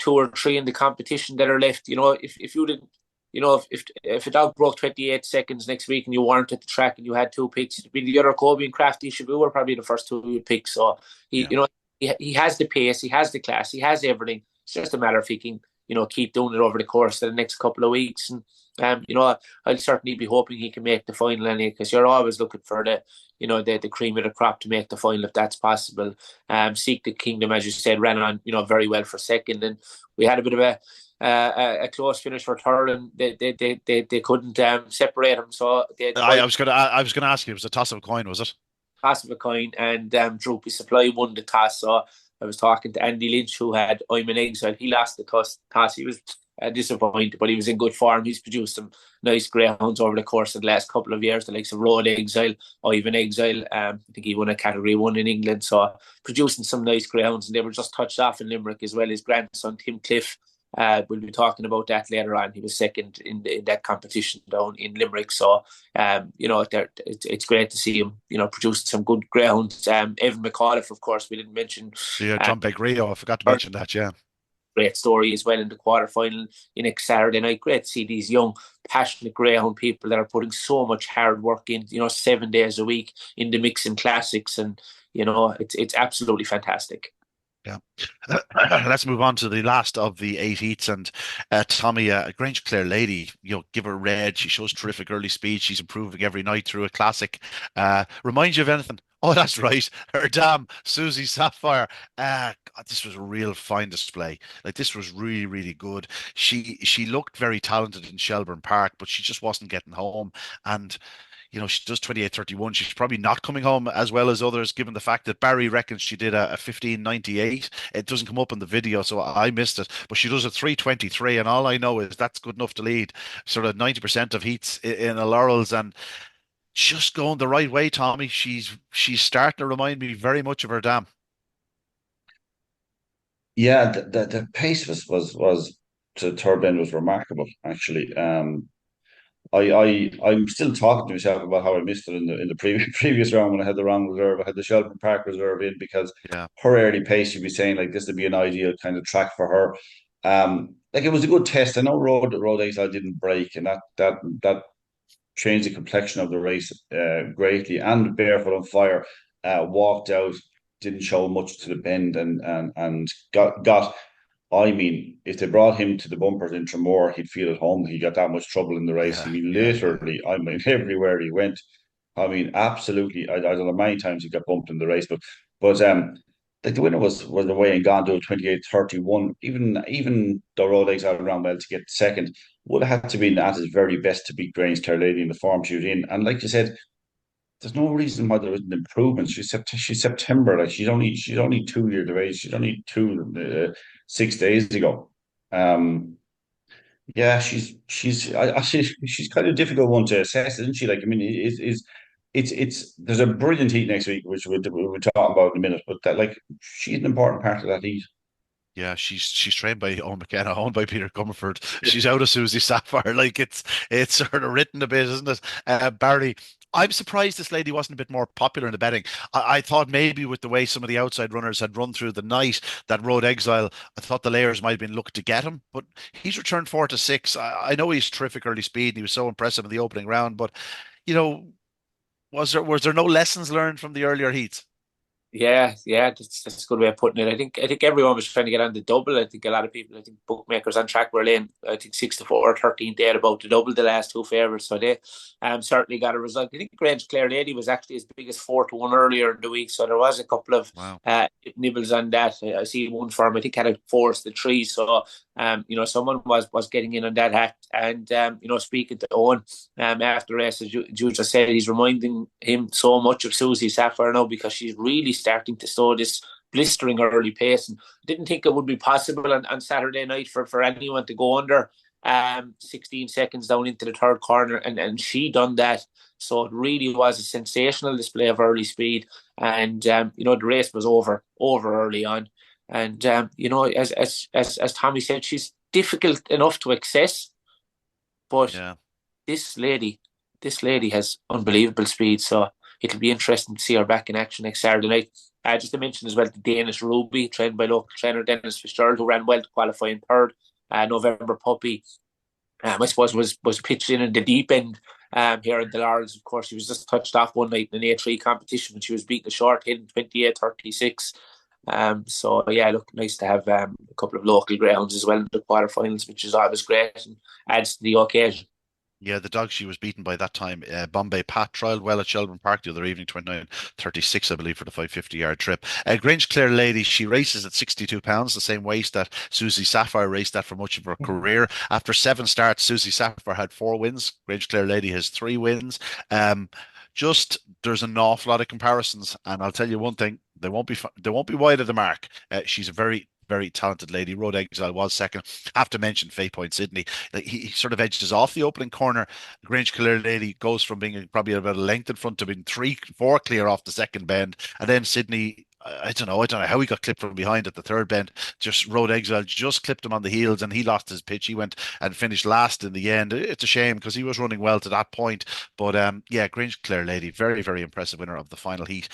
or three in the competition that are left. If you didn't, if a dog broke 28 seconds next week and you weren't at the track and you had two picks, it'd be the other Kobe and Crafty Shabu were probably the first two you'd pick. So he has the pace, he has the class, he has everything. It's just a matter of he can, keep doing it over the course of the next couple of weeks. And I'll certainly be hoping he can make the final anyway, because you're always looking for the cream of the crop to make the final if that's possible. Seek the Kingdom, as you said, ran on very well for second, and we had a bit of a close finish for third, and they couldn't separate them. So I was gonna ask you, it was a toss of a coin, was it? Toss of a coin, and Droopy Supply won the toss. So I was talking to Andy Lynch, who had I'm in Exile. He lost the toss. He was disappointed, but he was in good form. He's produced some nice greyhounds over the course of the last couple of years, the likes of Road Exile, Ivan Exile. I think he won a Category 1 in England, so producing some nice greyhounds, and they were just touched off in Limerick as well. His grandson Tim Cliff, we'll be talking about that later on. He was second in that competition down in Limerick, so it's great to see him producing some good greyhounds. Evan McAuliffe, of course, we didn't mention. John Begrio, I forgot to mention that. Great story as well in the quarterfinal in next Saturday night. Great to see these young, passionate greyhound people that are putting so much hard work in, 7 days a week in the mixing classics, and it's absolutely fantastic. Yeah. Let's move on to the last of the 8 heats. And Tommy, Grange Clare lady, give her red. She shows terrific early speed. She's improving every night through a classic. Reminds you of anything? Oh, that's right. Her dam, Susie Sapphire. God, this was a real fine display. Like this was really, really good. She looked very talented in Shelbourne Park, but she just wasn't getting home. And she does 28:31. She's probably not coming home as well as others, given the fact that Barry reckons she did a 15:98. It doesn't come up in the video, so I missed it. But she does a 3:23, and all I know is that's good enough to lead sort of 90% of heats in a Laurels, and just going the right way, Tommy. She's starting to remind me very much of her dam. Yeah, the pace was to third bend was remarkable actually. I'm still talking to myself about how I missed it in the previous round when I had the wrong reserve. I had the Shelbourne Park reserve in because Yeah, her early pace, you'd be saying like this would be an ideal kind of track for her. Like it was a good test. I know Road Exile didn't break, and that changed the complexion of the race greatly. And Barefoot on Fire walked out, didn't show much to the bend, and got. I mean, if they brought him to the bumpers in Tremor, he'd feel at home. He got that much trouble in the race. I yeah, mean, yeah, yeah. literally, I mean, everywhere he went. I mean, absolutely. I don't know many times he got bumped in the race, but like the winner was away and gone to 28:31. Even though Road Exile ran well to get second, would have had to be at his very best to beat Grange Clare Lady in the form she was in. And like you said, there's no reason why there isn't improvement. She's September, like she's only 2 years of age. She's only 6 days ago. Um, yeah, she's kind of a difficult one to assess, isn't she? Like, I mean, it's there's a brilliant heat next week, which we'll talk about in a minute. But that like she's an important part of that heat. Yeah, she's trained by Owen McKenna, owned by Peter Comerford. She's out of Susie Sapphire. Like it's sort of written a bit, isn't it? Barry, I'm surprised this lady wasn't a bit more popular in the betting. I thought maybe with the way some of the outside runners had run through the night, that Road Exile, I thought the layers might have been looking to get him, but he's returned 4 to 6. I know he's terrific early speed and he was so impressive in the opening round, but you know, was there no lessons learned from the earlier heats? Yeah, that's a good way of putting it. I think everyone was trying to get on the double. I think a lot of people, I think bookmakers on track were laying, I think 6-4, 13 there about the double the last two favourites. So they certainly got a result. I think Grange Clare Lady was actually as big as 4-1 earlier in the week. So there was a couple of Wow. nibbles on that. I see one firm, I think had a 4-3. So someone was getting in on that act. And speaking to Owen after the race, as you just said, he's reminding him so much of Susie Sapphire now because she's really starting to show this blistering early pace. And I didn't think it would be possible on Saturday night for anyone to go under 16 seconds down into the third corner, and she done that. So it really was a sensational display of early speed. And the race was over early on. And as Tommy said, she's difficult enough to access, but Yeah. this lady, this lady has unbelievable speed. So it'll be interesting to see her back in action next Saturday night. Just to mention as well, the Danish Ruby, trained by local trainer Dennis Fitzgerald, who ran well to qualify in third. November Puppy, I suppose was pitched in the deep end here in the Laurels. Of course, she was just touched off one night in an A3 competition when she was beating a short hit in 28:36. So yeah, look, nice to have a couple of local greyhounds as well in the quarterfinals, which is always great and adds to the occasion. Yeah, the dog she was beaten by that time, Bombay Pat trialled well at Shelbourne Park the other evening, 29:36, I believe, for the 550-yard trip. Grange Clare Lady, she races at 62 pounds, the same weight that Susie Sapphire raced at for much of her career. After 7 starts, Susie Sapphire had 4 wins. Grange Clare Lady has 3 wins. Um, just there's an awful lot of comparisons, and I'll tell you one thing: they won't be wide of the mark. She's a very very talented lady. Road Exile was second. Have to mention Fay Point Sydney. Like he sort of edges off the opening corner. Grange Killer Lady goes from being probably about a length in front to being 3-4 clear off the second bend, and then Sydney. I don't know how he got clipped from behind at the third bend. Just Road Exile just clipped him on the heels, and he lost his pitch. He went and finished last in the end. It's a shame because he was running well to that point. But yeah, Grange Clare Lady, very very impressive winner of the final heat.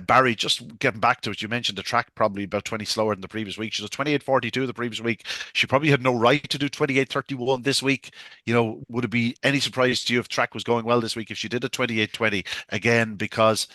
Barry, just getting back to it, you mentioned the track probably about 20 slower than the previous week. She was 28:42 the previous week. She probably had no right to do 28:31 this week. Would it be any surprise to you if track was going well this week if she did a 28:20 again? Because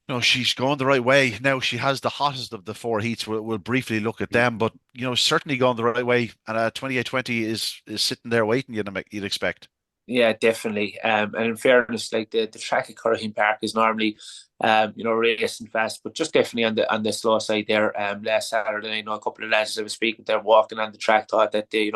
No, she's going the right way. Now she has the hottest of the four heats. We'll briefly look at them, but certainly going the right way. And 28-20 is sitting there waiting. You'd expect. Yeah, definitely. And in fairness, like the track at Cork Park is normally, racing fast, but just definitely on the slow side there. Last Saturday, I know a couple of lads I was speaking, they're walking on the track, thought that they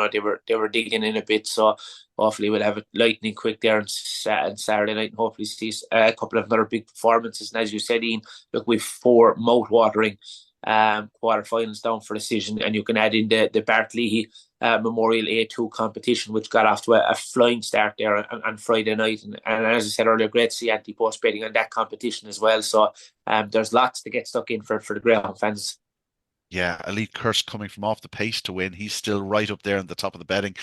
were digging in a bit. So hopefully we'll have it lightning quick there on Saturday night, and hopefully see a couple of other big performances. And as you said, Ian, look, we've four mouth-watering quarterfinals down for decision, and you can add in the Bartley Memorial A2 competition, which got off to a flying start there on Friday night. And as I said earlier, great to see anti-post betting on that competition as well. So there's lots to get stuck in for the Greyhound fans. Yeah, Elite Curse coming from off the pace to win. He's still right up there in the top of the betting.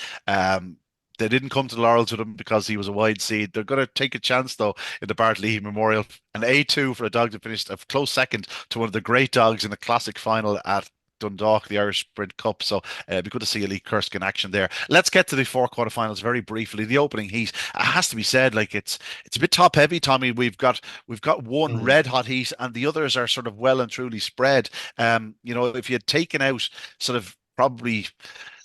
They didn't come to the Laurels with him because he was a wide seed. They're going to take a chance, though, in the Bartley Memorial. An A2 for a dog that finished a close second to one of the great dogs in the classic final at Dundalk, the Irish Sprint Cup. So it'd be good to see Elite Kursk in action there. Let's get to the four quarterfinals very briefly. The opening heat, it has to be said, like it's a bit top heavy, Tommy. We've got one red hot heat, and the others are sort of well and truly spread. If you had taken out sort of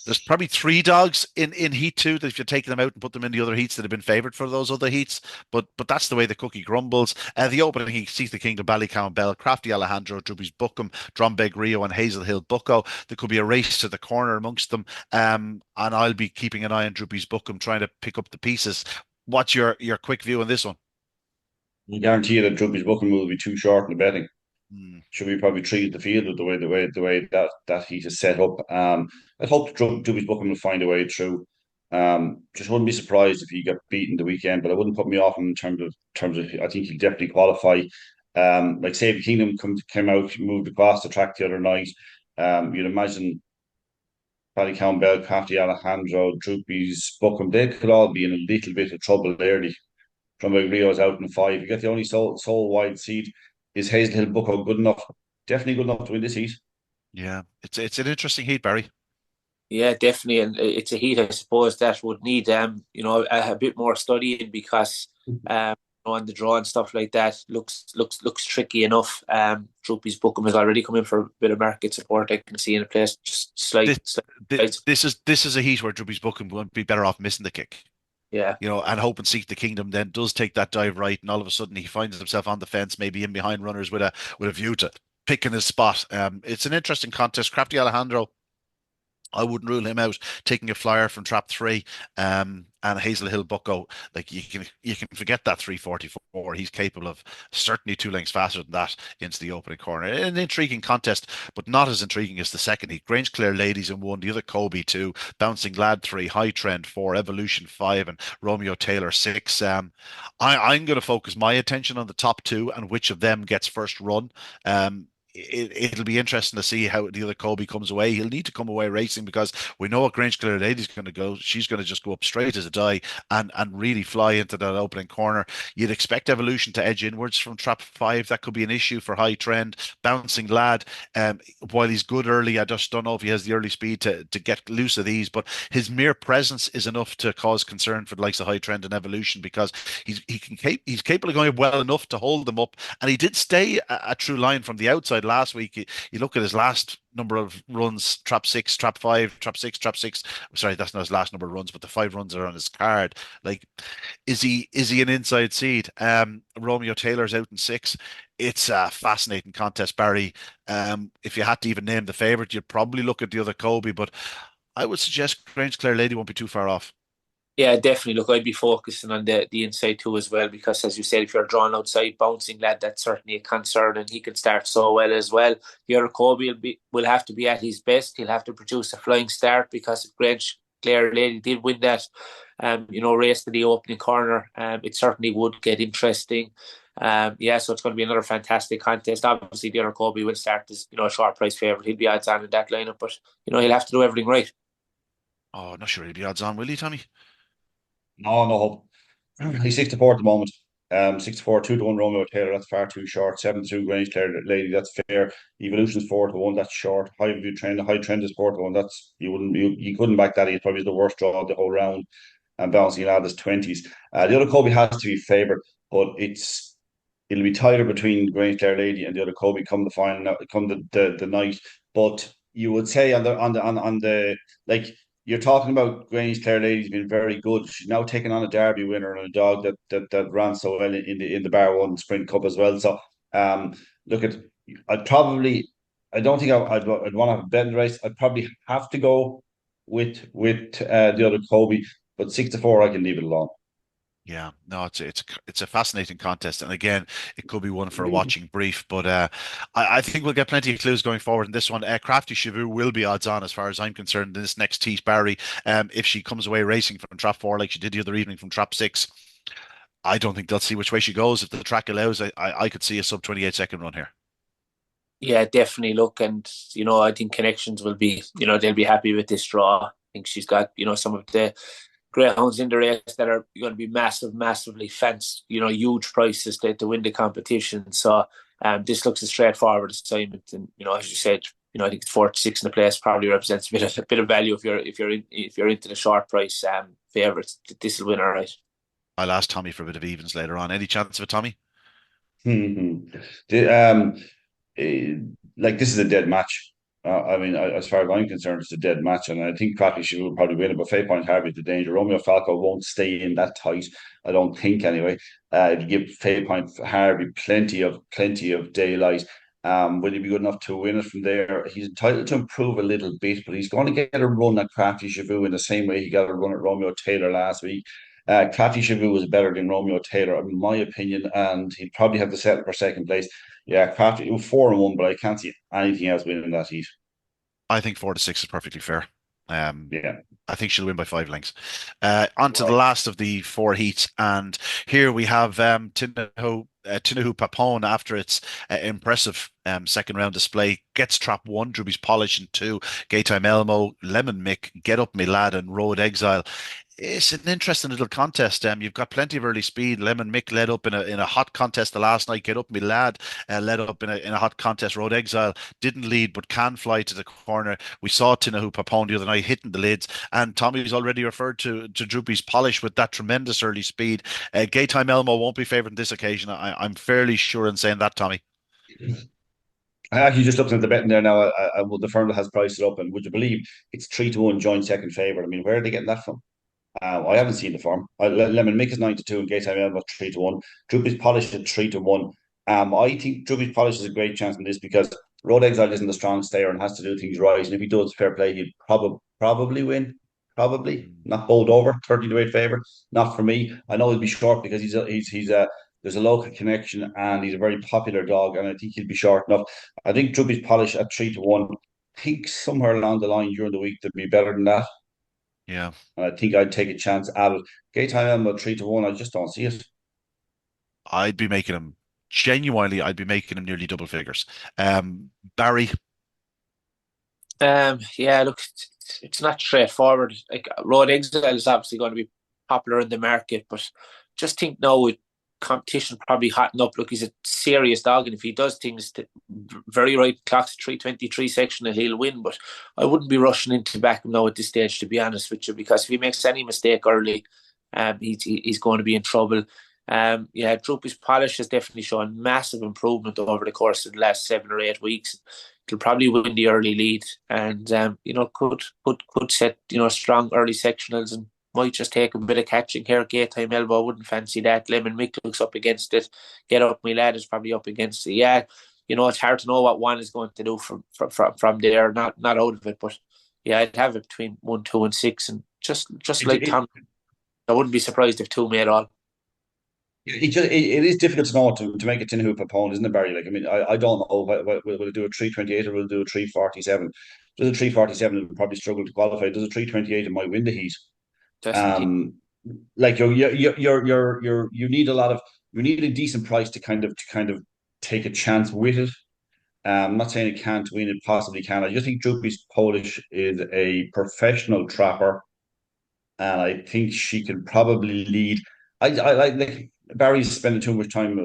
there's probably three dogs in Heat 2 that if you take them out and put them in the other heats that have been favoured for those other heats. But that's the way the cookie crumbles. The opening heat sees the Kingdom, Ballycown Bell, Crafty Alejandro, Drubby's Bookham, Drombeg Rio, and Hazel Hill Bucko. There could be a race to the corner amongst them. And I'll be keeping an eye on Drubby's Bookham, trying to pick up the pieces. What's your quick view on this one? I guarantee you that Drubby's booking will be too short in the betting. Hmm. Should we probably treat the field with the way that heat is set up. I hope Drubby's booking will find a way through. Just wouldn't be surprised if he got beaten the weekend, but I wouldn't put me off him in terms of I think he'll definitely qualify. Like say the Kingdom came out, moved across the track the other night. You'd imagine Paddy Campbell, Crafty Alejandro, Droopy's Bookham, they could all be in a little bit of trouble early. From Rio's out in five. You get the only sole wide seed. Is Hazelhill Bucko good enough? Definitely good enough to win this heat. Yeah, it's an interesting heat, Barry. Yeah, definitely, and it's a heat I suppose that would need a bit more studying because on the draw and stuff like that looks tricky enough. Droopy's Bookham has already come in for a bit of market support. I can see in a place just This, slight. this is a heat where Drubby's Bookham won't be better off missing the kick. Yeah, And hope and seek the Kingdom then does take that dive right, and all of a sudden he finds himself on the fence, maybe in behind runners with a view to picking his spot. It's an interesting contest. Crafty Alejandro, I wouldn't rule him out taking a flyer from trap three. And Hazel Hill Bucko, like you can forget that 344. He's capable of certainly 2 lengths faster than that into the opening corner. An intriguing contest, but not as intriguing as the second heat. Grange Clare Ladies in one, the other Kobe two, Bouncing Lad three, High Trend four, Evolution five, and Romeo Taylor six. I'm going to focus my attention on the top two and which of them gets first run. It'll be interesting to see how the other Kobe comes away. He'll need to come away racing because we know what Grange Clare Lady's going to go. She's going to just go up straight as a die and really fly into that opening corner. You'd expect Evolution to edge inwards from trap five. That could be an issue for High Trend. Bouncing Lad, while he's good early, I just don't know if he has the early speed to get loose of these. But his mere presence is enough to cause concern for the likes of High Trend and Evolution because he's capable of going well enough to hold them up, and he did stay a true line from the outside last week. You look at his last number of runs: trap six, trap five, trap six, trap six. Sorry, that's not his last number of runs, but the 5 runs are on his card. Like, is he an inside seed? Romeo Taylor's out in six. It's a fascinating contest, Barry. If you had to even name the favourite, you'd probably look at the other Kobe, but I would suggest Grange Clare Lady won't be too far off. yeah, definitely. Look, I'd be focusing on the inside too as well because, as you said, if you're drawn outside, Bouncing Lad, that's certainly a concern, and he can start so well as well. The other Kobe will have to be at his best. He'll have to produce a flying start because if Grange Clare Lady did win that, race to the opening corner, it certainly would get interesting. So it's going to be another fantastic contest. Obviously, the other Kobe will start as a short price favourite. He'll be odds on in that lineup, but he'll have to do everything right. Oh, not sure he'll be odds on, will he, Tommy? No, no hope. He's 64 at the moment. 64, 2-1 Romeo Taylor, that's far too short. 7-2 Grange Clare Lady, that's fair. Evolution's 4-1, that's short. High trend is 4-1, that's you couldn't back that. He's probably the worst draw of the whole round. And Bouncing Lad is 20s. The other Kobe has to be favoured, but it's it'll be tighter between Grange Clare Lady and the other Kobe come the final, come the night. But you would say on the like you're talking about Grange Clare Lady's been very good. She's now taking on a Derby winner and a dog that ran so well in the Bar One Sprint Cup as well. So look at I'd probably I don't think I'd want to have a bet in the race. I'd probably have to go with the other Kobe, but 6-4 I can leave it alone. Yeah, no, it's a fascinating contest, and again, it could be one for a Mm. watching brief. But I think we'll get plenty of clues going forward in this one. Crafty Shavu will be odds on, as far as I'm concerned, in this next Tees Barry. If she comes away racing from trap 4 like she did the other evening from trap 6, I don't think they'll see which way she goes. If the track allows, I could see a sub 28 second run here. Yeah, definitely. Look, and I think Connections will be, they'll be happy with this draw. I think she's got, some of the greyhounds in the race that are going to be massively fenced, huge prices to win the competition. So this looks a straightforward assignment. And, as you said, I think it's 4 to 6 in the place probably represents a bit of value if you're into the short price favourites. This will win all right. I'll ask Tommy for a bit of evens later on. Any chance of it, Tommy? The, eh, like this is a dead match. I mean, as far as I'm concerned, it's a dead match, and I think Cracky should will probably win it. But Fair Point Harvey the danger. Romeo Falco won't stay in that tight. I don't think anyway. If you give Fair Point Harvey plenty of daylight, will he be good enough to win it from there? He's entitled to improve a little bit, but he's going to get a run at Crafty Shavu in the same way he got a run at Romeo Taylor last week. Crafty Shavu was better than Romeo Taylor, in my opinion, and he'd probably have to settle for second place. Yeah, Crafty 4-1, but I can't see anything else winning that heat. I think 4 to 6 is perfectly fair. Um, Yeah, I think she'll win by 5 lengths. On to the right. last of the 4 heats, and here we have Tinahu Papone after its impressive second round display gets trap 1, Drewby's Polish, and 2, Gaytime Elmo, Lemon Mick, Get Up Me Lad, and Road Exile. It's an interesting little contest. You've got plenty of early speed. Lemon Mick led up in a hot contest the last night. Get Up Me Lad led up in a hot contest. Road Exile didn't lead but can fly to the corner. We saw Tinahu Papone the other night hitting the lids, and Tommy's already referred to Droopy's Polish with that tremendous early speed. Gaytime Elmo won't be favoured on this occasion. I'm fairly sure in saying that, Tommy. I actually just looking at the betting there now. The firm that has priced it up, and would you believe it's 3-1 joint second favourite? I mean, where are they getting that from? I haven't seen the form. Lemon Mick is 9-2 and Gaytime Elmo 3-1. Droopy's Polish at 3-1. I think Droopy's Polish has a great chance in this because Road Exile isn't a strong stayer and has to do things right. And if he does fair play, he'll probably win. Probably not bowled over 30-8 favourite. Not for me. I know he'll be short because he's a there's a local connection and he's a very popular dog, and I think he'll be short enough. I think Droopy's Polish at 3-1. I think somewhere along the line during the week there'll be better than that. Yeah. And I think I'd take a chance at it. Gaytime Elmo 3-1. I just don't see it. I'd be making him genuinely. I'd be making him nearly double figures. Barry. Yeah, look, it's not straightforward. Like Road Exile is obviously going to be popular in the market, but just think now with competition probably hotting up. Look, he's a serious dog, and if he does things very right, clocks 3:23 section, and he'll win. But I wouldn't be rushing into back him now at this stage, to be honest with you, because if he makes any mistake early, he's going to be in trouble. Yeah, Droopy's Polish has definitely shown massive improvement over the course of the last 7 or 8 weeks. He'll probably win the early lead, and could set strong early sectionals, and might just take a bit of catching here. Gaytime Elbow, wouldn't fancy that. Lemon Mick looks up against it. Get Up My Lad is probably up against it. Yeah, it's hard to know what one is going to do from there. Not out of it, but yeah, I'd have it between 1, 2, and 6, and just like Tom, I wouldn't be surprised if 2 made all. It is difficult to know to make a tin hoop opponent, isn't it, Barry? Like, I mean, I don't know. Will it do a 3:28 or will it do a 3:47? Does a 3:47 it will probably struggle to qualify? Does a 3:28 it might win the heat? Definitely. Like you need you need a decent price to kind of take a chance with it. I'm not saying it can't win, it possibly can. I just think Droopy's Polish is a professional trapper, and I think she can probably lead. I like Barry's spending too much time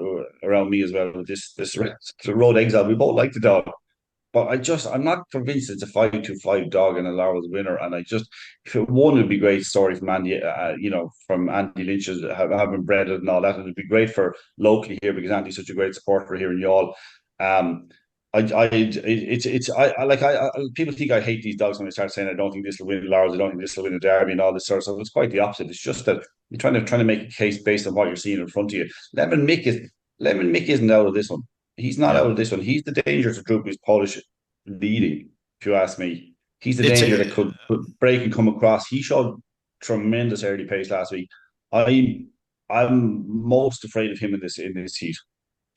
around me as well with this the Road Exile. We both like the dog, But I'm not convinced it's a 5-2-5 dog and a Laurels winner. And if it won, it'd be a great story from Andy, from Andy Lynch's having bred it and all that. It'd be great for locally here because Andy's such a great supporter here in Youghal. Um, people think I hate these dogs when I start saying I don't think this will win Laurels, I don't think this will win a Derby and all this sort of stuff. It's quite the opposite. It's just that you're trying to make a case based on what you're seeing in front of you. Lemon Mick isn't out of this one. He's not Yeah. out of this one. He's the danger to Droopy's Polish leading, if you ask me. He's the It's danger a, that could break and come across. He showed tremendous early pace last week. I'm most afraid of him in this heat.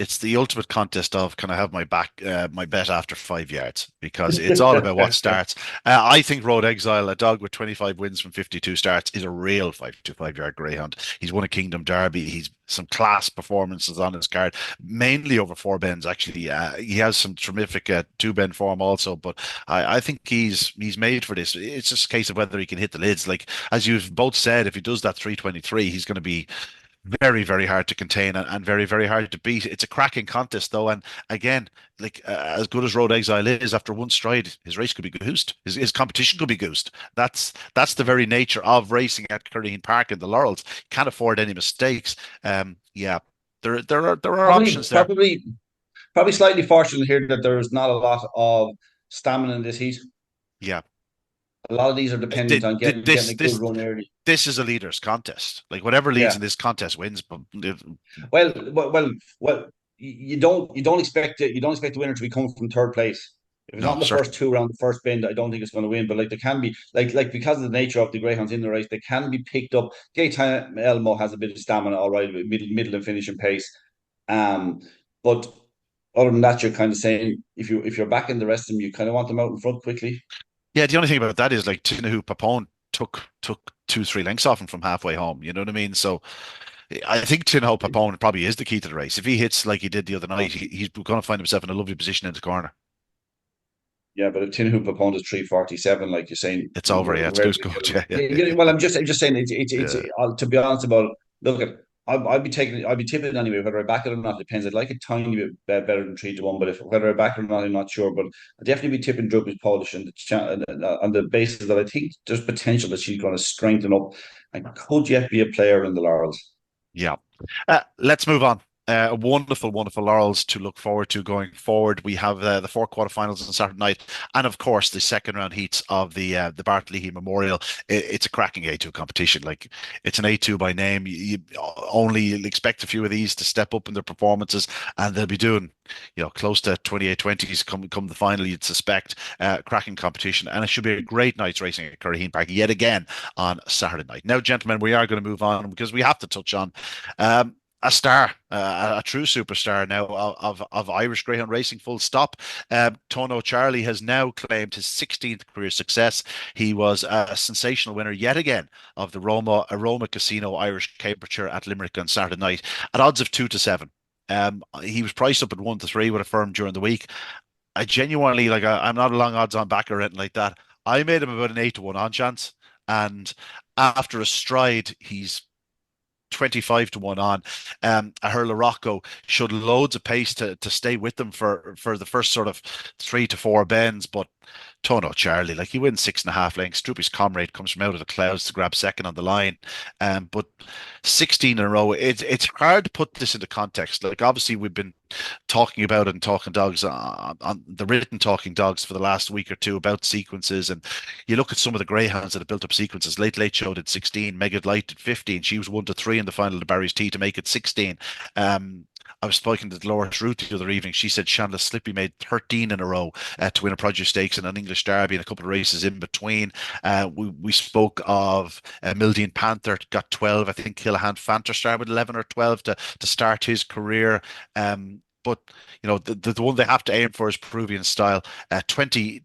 it's the ultimate contest of can I have my bet after 5 yards, because it's all about what starts. I think Road Exile, a dog with 25 wins from 52 starts, is a real 5-5 yard greyhound. He's won a Kingdom Derby. He's some class performances on his card, mainly over 4 bends. Actually, he has some terrific 2 bend form also, but I think he's made for this. It's just a case of whether he can hit the lids. Like as you've both said, if he does that 323, he's going to be very, very hard to contain and very, very hard to beat. It's a cracking contest, though. And again, like as good as Road Exile is, after one stride, his race could be goosed. His competition could be goosed. That's the very nature of racing at Corrine Park in the Laurels. Can't afford any mistakes. Yeah, there are options there. Probably slightly fortunate here that there's not a lot of stamina in this heat. Yeah. A lot of these are dependent on getting a good run early. This is a leaders contest. Like whatever leads in this contest wins. But well, you don't expect the winner to be coming from third place. If it's not in the first 2 rounds, the first bend, I don't think it's going to win. But like there can be like because of the nature of the greyhounds in the race, they can be picked up. Gaetan Elmo has a bit of stamina, all right, middle and finishing pace. But other than that, you're kind of saying if you're back in the rest of them, you kind of want them out in front quickly. Yeah, the only thing about that is like Tinahu Papone took 2-3 lengths off him from halfway home. You know what I mean? So I think Tinahu Papone probably is the key to the race. If he hits like he did the other night, he's going to find himself in a lovely position in the corner. Yeah, but if Tinahu Papone is 347, like you're saying, it's over. Yeah, it's goose goat. Yeah. Well, I'm just saying it's to be honest about look. I'd be tipping anyway. Whether I back it or not depends. I'd like a tiny bit better than 3-1, but whether I back it or not, I'm not sure. But I'd definitely be tipping Droopy's Polish on the basis that I think there's potential that she's going to strengthen up and could yet be a player in the Laurels. Yeah. Let's move on. A wonderful, wonderful Laurels to look forward to going forward. We have the 4 quarterfinals on Saturday night, and of course the second round heats of the Bart Leahy Memorial. It's a cracking A2 competition. Like it's an A2 by name. You only expect a few of these to step up in their performances, and they'll be doing close to 28-20s come the final. You'd suspect cracking competition, and it should be a great night's racing at Corrine Park yet again on Saturday night. Now, gentlemen, we are going to move on because we have to touch on. A star, a true superstar now of Irish greyhound racing, full stop. Tono Charlie has now claimed his 16th career success. He was a sensational winner yet again of the Aroma Casino Irish Cambridgeshire at Limerick on Saturday night at odds of 2-7. He was priced up at 1-3 with a firm during the week. I genuinely, I'm not a long odds on back or anything like that. I made him about an 8-1 on chance, and after a stride, he's 25-1 on. Herla Rocco showed loads of pace to stay with them for the first sort of 3 to 4 bends, but Tono Charlie, like he wins 6.5 lengths. Droopy's comrade comes from out of the clouds to grab second on the line. But 16 in a row, it's hard to put this into context. Like obviously we've been talking about it and talking dogs on the written talking dogs for the last week or two about sequences, and you look at some of the greyhounds that have built up sequences. Late Show did 16, Mega Light did 15. She was 1-3 in the final of Barry's Tea to make it 16. I was speaking to Laurels Root the other evening. She said Shandla Slippy made 13 in a row to win a Produce Stakes and an English Derby and a couple of races in between. We spoke of Mildian Panther got 12. I think Killahan Fanter started with 11 or 12 to start his career. But the one they have to aim for is Peruvian Style. 20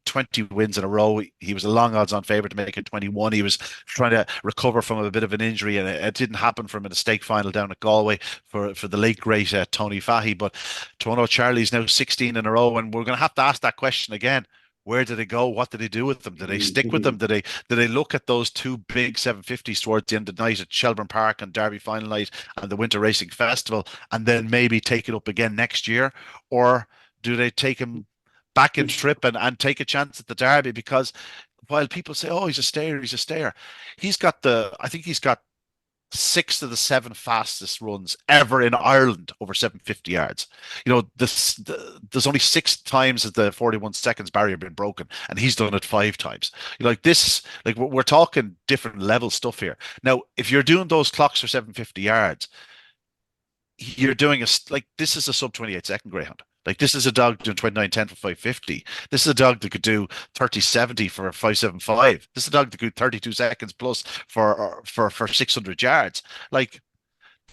wins in a row. He was a long odds on favourite to make it 21. He was trying to recover from a bit of an injury, and it didn't happen for him in a stake final down at Galway for the late great Tony Fahey. But Tuono Charlie is now 16 in a row, and we're going to have to ask that question again. Where did they go? What did they do with them? Did they stick with them? Did they look at those 2 big 750s towards the end of the night at Shelbourne Park and Derby final night and the Winter Racing Festival, and then maybe take it up again next year? Or do they take him back in trip and take a chance at the Derby, because while people say, "Oh, he's a stayer, he's a stayer," I think he's got 6 of the 7 fastest runs ever in Ireland over 750 yards. There's only 6 times that the 41 seconds barrier been broken, and he's done it 5 times. Like this, like we're talking different level stuff here. Now, if you're doing those clocks for 750 yards, you're doing this is a sub 28-second Greyhound. Like, this is a dog doing 29.10 for 550. This is a dog that could do 30.70 for 575. This is a dog that could do 32 seconds plus for 600 yards. Like,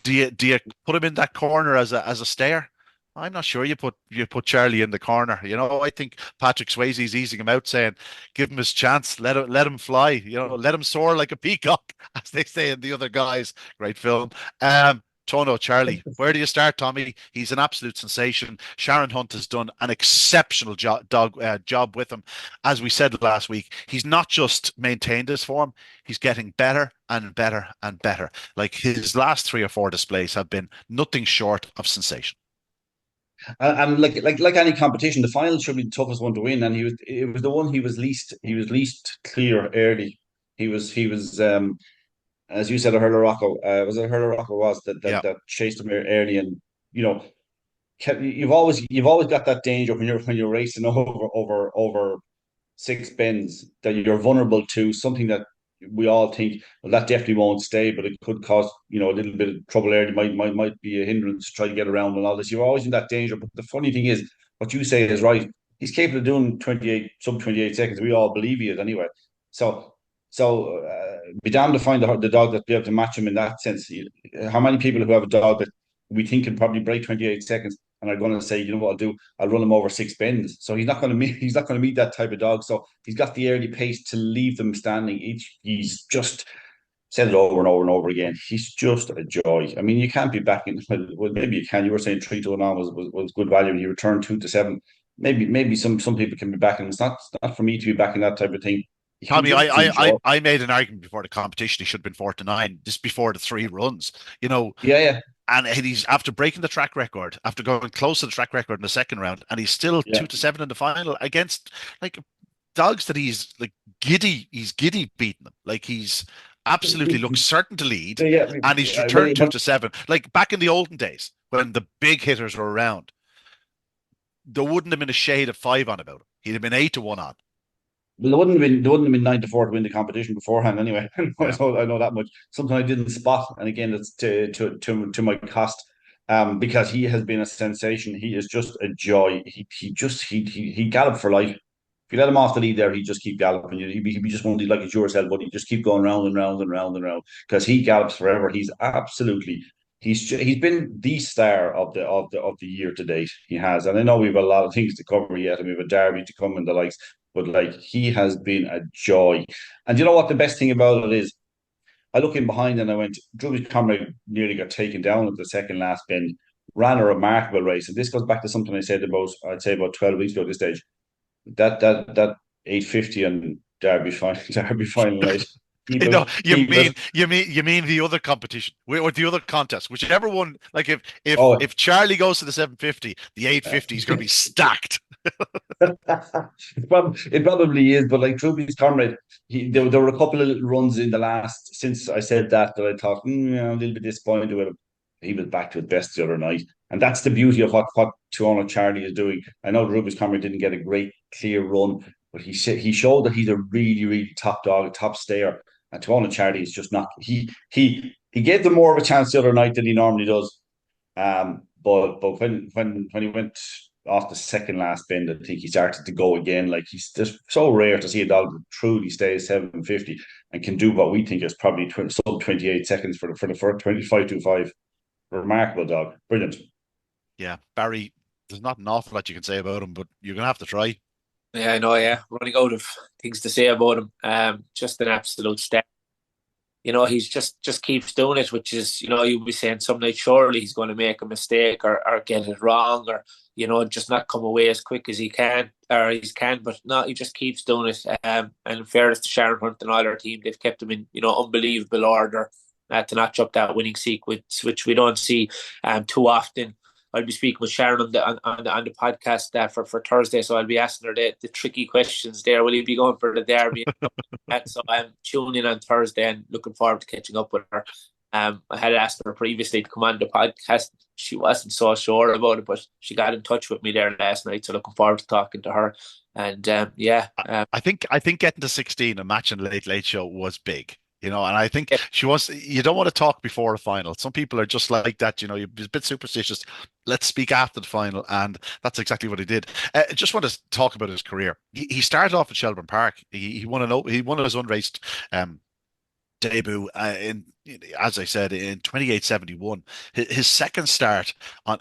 do you put him in that corner as a stayer? I'm not sure you put Charlie in the corner. I think Patrick Swayze's easing him out, saying, "Give him his chance, let him fly. Let him soar like a peacock," as they say in The Other Guys. Great film. Tono Charlie, where do you start, Tommy? He's an absolute sensation. Sharon Hunt has done an exceptional job with him. As we said last week, he's not just maintained his form, he's getting better and better and better. Like, his last 3 or 4 displays have been nothing short of sensation. And like any competition, the final should be the toughest one to win. And it was the one he was least clear early. He was as you said, a hurler Rocco. Was it hurler Rocco that chased him early, and you've always got that danger when you're racing over 6 bends, that you're vulnerable to something that we all think, well, that definitely won't stay, but it could cause a little bit of trouble early. Might be a hindrance to try to get around and all this. You're always in that danger. But the funny thing is, what you say is right. He's capable of doing sub 28 seconds. We all believe he is anyway. So be damned to find the dog that be able to match him in that sense. How many people who have a dog that we think can probably break 28 seconds and are going to say, you know what I'll do? I'll run him over 6 bends. So he's not going to meet that type of dog. So he's got the early pace to leave them standing. He's just said it over and over and over again. He's just a joy. I mean, you can't be backing. Well, maybe you can. You were saying 3-1 was good value. He returned 2-7. Maybe some people can be backing. It's not for me to be backing that type of thing. Tommy, I made an argument before the competition. He should have been 4-9 just before the 3 runs. Yeah. And he's, after breaking the track record, after going close to the track record in the second round, and he's still 2-7 in the final against dogs that he's giddy. He's giddy beating them. Like, he's absolutely looks certain to lead, and he's returned 2-7. Like, back in the olden days when the big hitters were around, there wouldn't have been a shade of 5 on about him. He'd have been 8-1 on. Well, there wouldn't have been 9-4 to win the competition beforehand anyway. I know that much. Something I didn't spot, and again, it's to my cost. Because he has been a sensation. He is just a joy. He galloped for life. If you let him off the lead there, he'd just keep galloping. He'd be just one like it's yourself, but he'd just keep going round and round and round and round, because he gallops forever. He's been the star of the year to date. He has, and I know we have a lot of things to cover yet, and we have a Derby to come and the likes. But he has been a joy. And you know what the best thing about it is? I look in behind and I went, Drew's Comrade nearly got taken down at the second last bend, ran a remarkable race. And this goes back to something I'd say about 12 weeks ago at this stage. That 850 and Derby final night. You mean the other competition or the other contest, whichever one. Like, if Charlie goes to the 750, the 850 is going to be stacked. It probably is, but like Truby's Comrade, there were a couple of little runs in the last since I said that I thought I'm a little bit disappointed with him. He was back to his best the other night, and that's the beauty of what Tuono Charlie is doing. I know Ruby's Comrade didn't get a great clear run, but he showed that he's a really, really top dog, a top stayer. And Tuono Charlie is just not. He gave them more of a chance the other night than he normally does. But when he went off the second last bend, I think he started to go again. Like, he's just so rare to see a dog that truly stays 750 and can do what we think is probably sub 28 seconds for the first 25-5. Remarkable dog, brilliant. Yeah, Barry. There's not an awful lot you can say about him, but you're gonna have to try. Yeah, I know. Yeah, running out of things to say about him. Just an absolute step. He's just keeps doing it, which is, you'll be saying some night surely he's going to make a mistake or get it wrong, or just not come away as quick as he can, but no, he just keeps doing it. And in fairness to Sharon Hunt and all our team, they've kept him in unbelievable order to notch up that winning sequence, which we don't see too often. I'll be speaking with Sharon on the podcast for Thursday, so I'll be asking her the tricky questions there. Will you be going for the derby? So I'm tuning in on Thursday and looking forward to catching up with her. I had asked her previously to come on the podcast. She wasn't so sure about it, but she got in touch with me there last night. So looking forward to talking to her. And I think getting to 16 and matching Late Late Show was big. And I think you don't want to talk before a final. Some people are just like that, you're a bit superstitious. Let's speak after the final. And that's exactly what he did. Just want to talk about his career. He started off at Shelbourne Park. He won his unraced debut as I said, in 28.71. His second start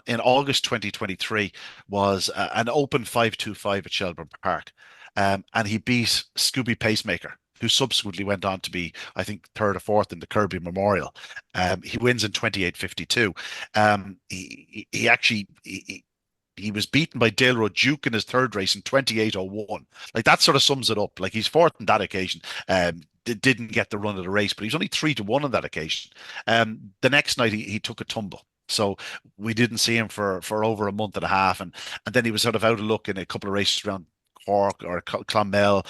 in August 2023 was an open 5.25 at Shelbourne Park. And he beat Scooby Pacemaker, who subsequently went on to be, I think, third or fourth in the Kirby Memorial. He wins in 28.52. He was beaten by Dale Road Duke in his third race in 28.01. Like, that sort of sums it up. Like, he's fourth on that occasion. Didn't get the run of the race, but he was only 3-1 on that occasion. The next night he took a tumble. So we didn't see him for over a month and a half. And then he was sort of out of luck in a couple of races around Cork or Clonmel.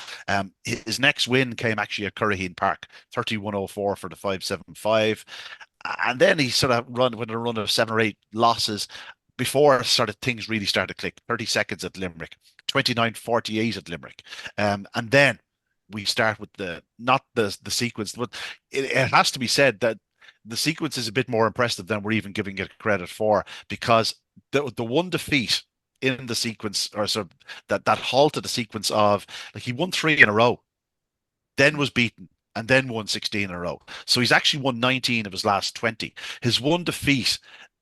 His next win came actually at Curraheen Park, 31.04 for the 5.75. And then he sort of went a run of 7 or 8 losses before things really started to click. 30 seconds at Limerick, 29.48 at Limerick. And then we start with not the sequence, but it has to be said that the sequence is a bit more impressive than we're even giving it credit for, because the one defeat in the sequence, or sort of that halted the sequence of, like, he won 3 in a row, then was beaten, and then won 16 in a row. So he's actually won 19 of his last 20. His one defeat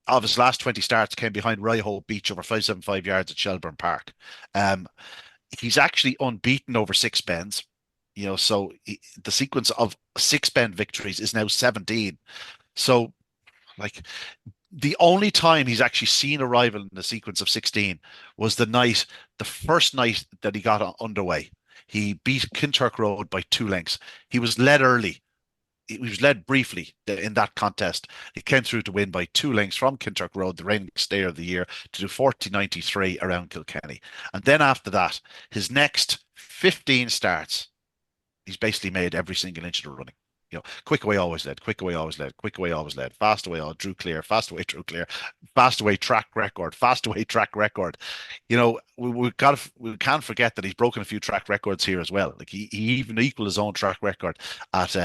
of his last 20 starts came behind Ryholt Beach over 575 yards at Shelbourne Park. He's actually unbeaten over 6 bends. So the sequence of 6 bend victories is now 17. So, like, the only time he's actually seen a rival in the sequence of 16 was the first night that he got underway. He beat Kinturk Road by 2 lengths. He was led early. He was led briefly in that contest. He came through to win by 2 lengths from Kinturk Road, the reigning stayer of the year, to do 40.93 around Kilkenny. And then after that, his next 15 starts, he's basically made every single inch of the running. Quick away always led, quick away always led, quick away always led, fast away all drew clear, fast away drew clear, fast away track record, fast away track record. We can't forget that he's broken a few track records here as well. Like, he even equaled his own track record at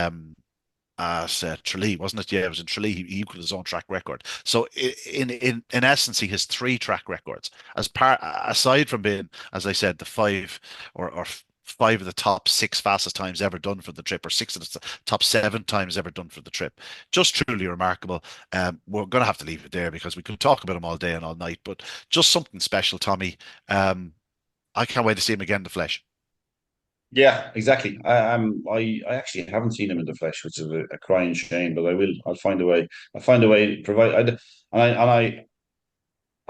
Tralee, wasn't it? Yeah, it was in Tralee. He equaled his own track record. So in essence, he has 3 track records, aside from being, as I said, the 5 or 5 of the top 6 fastest times ever done for the trip, or 6 of the top 7 times ever done for the trip. Just truly remarkable. We're going to have to leave it there because we could talk about him all day and all night, but just something special, Tommy. I can't wait to see him again in the flesh. Yeah, exactly. I actually haven't seen him in the flesh, which is a crying shame, but I will. I'll find a way. I'll find a way. I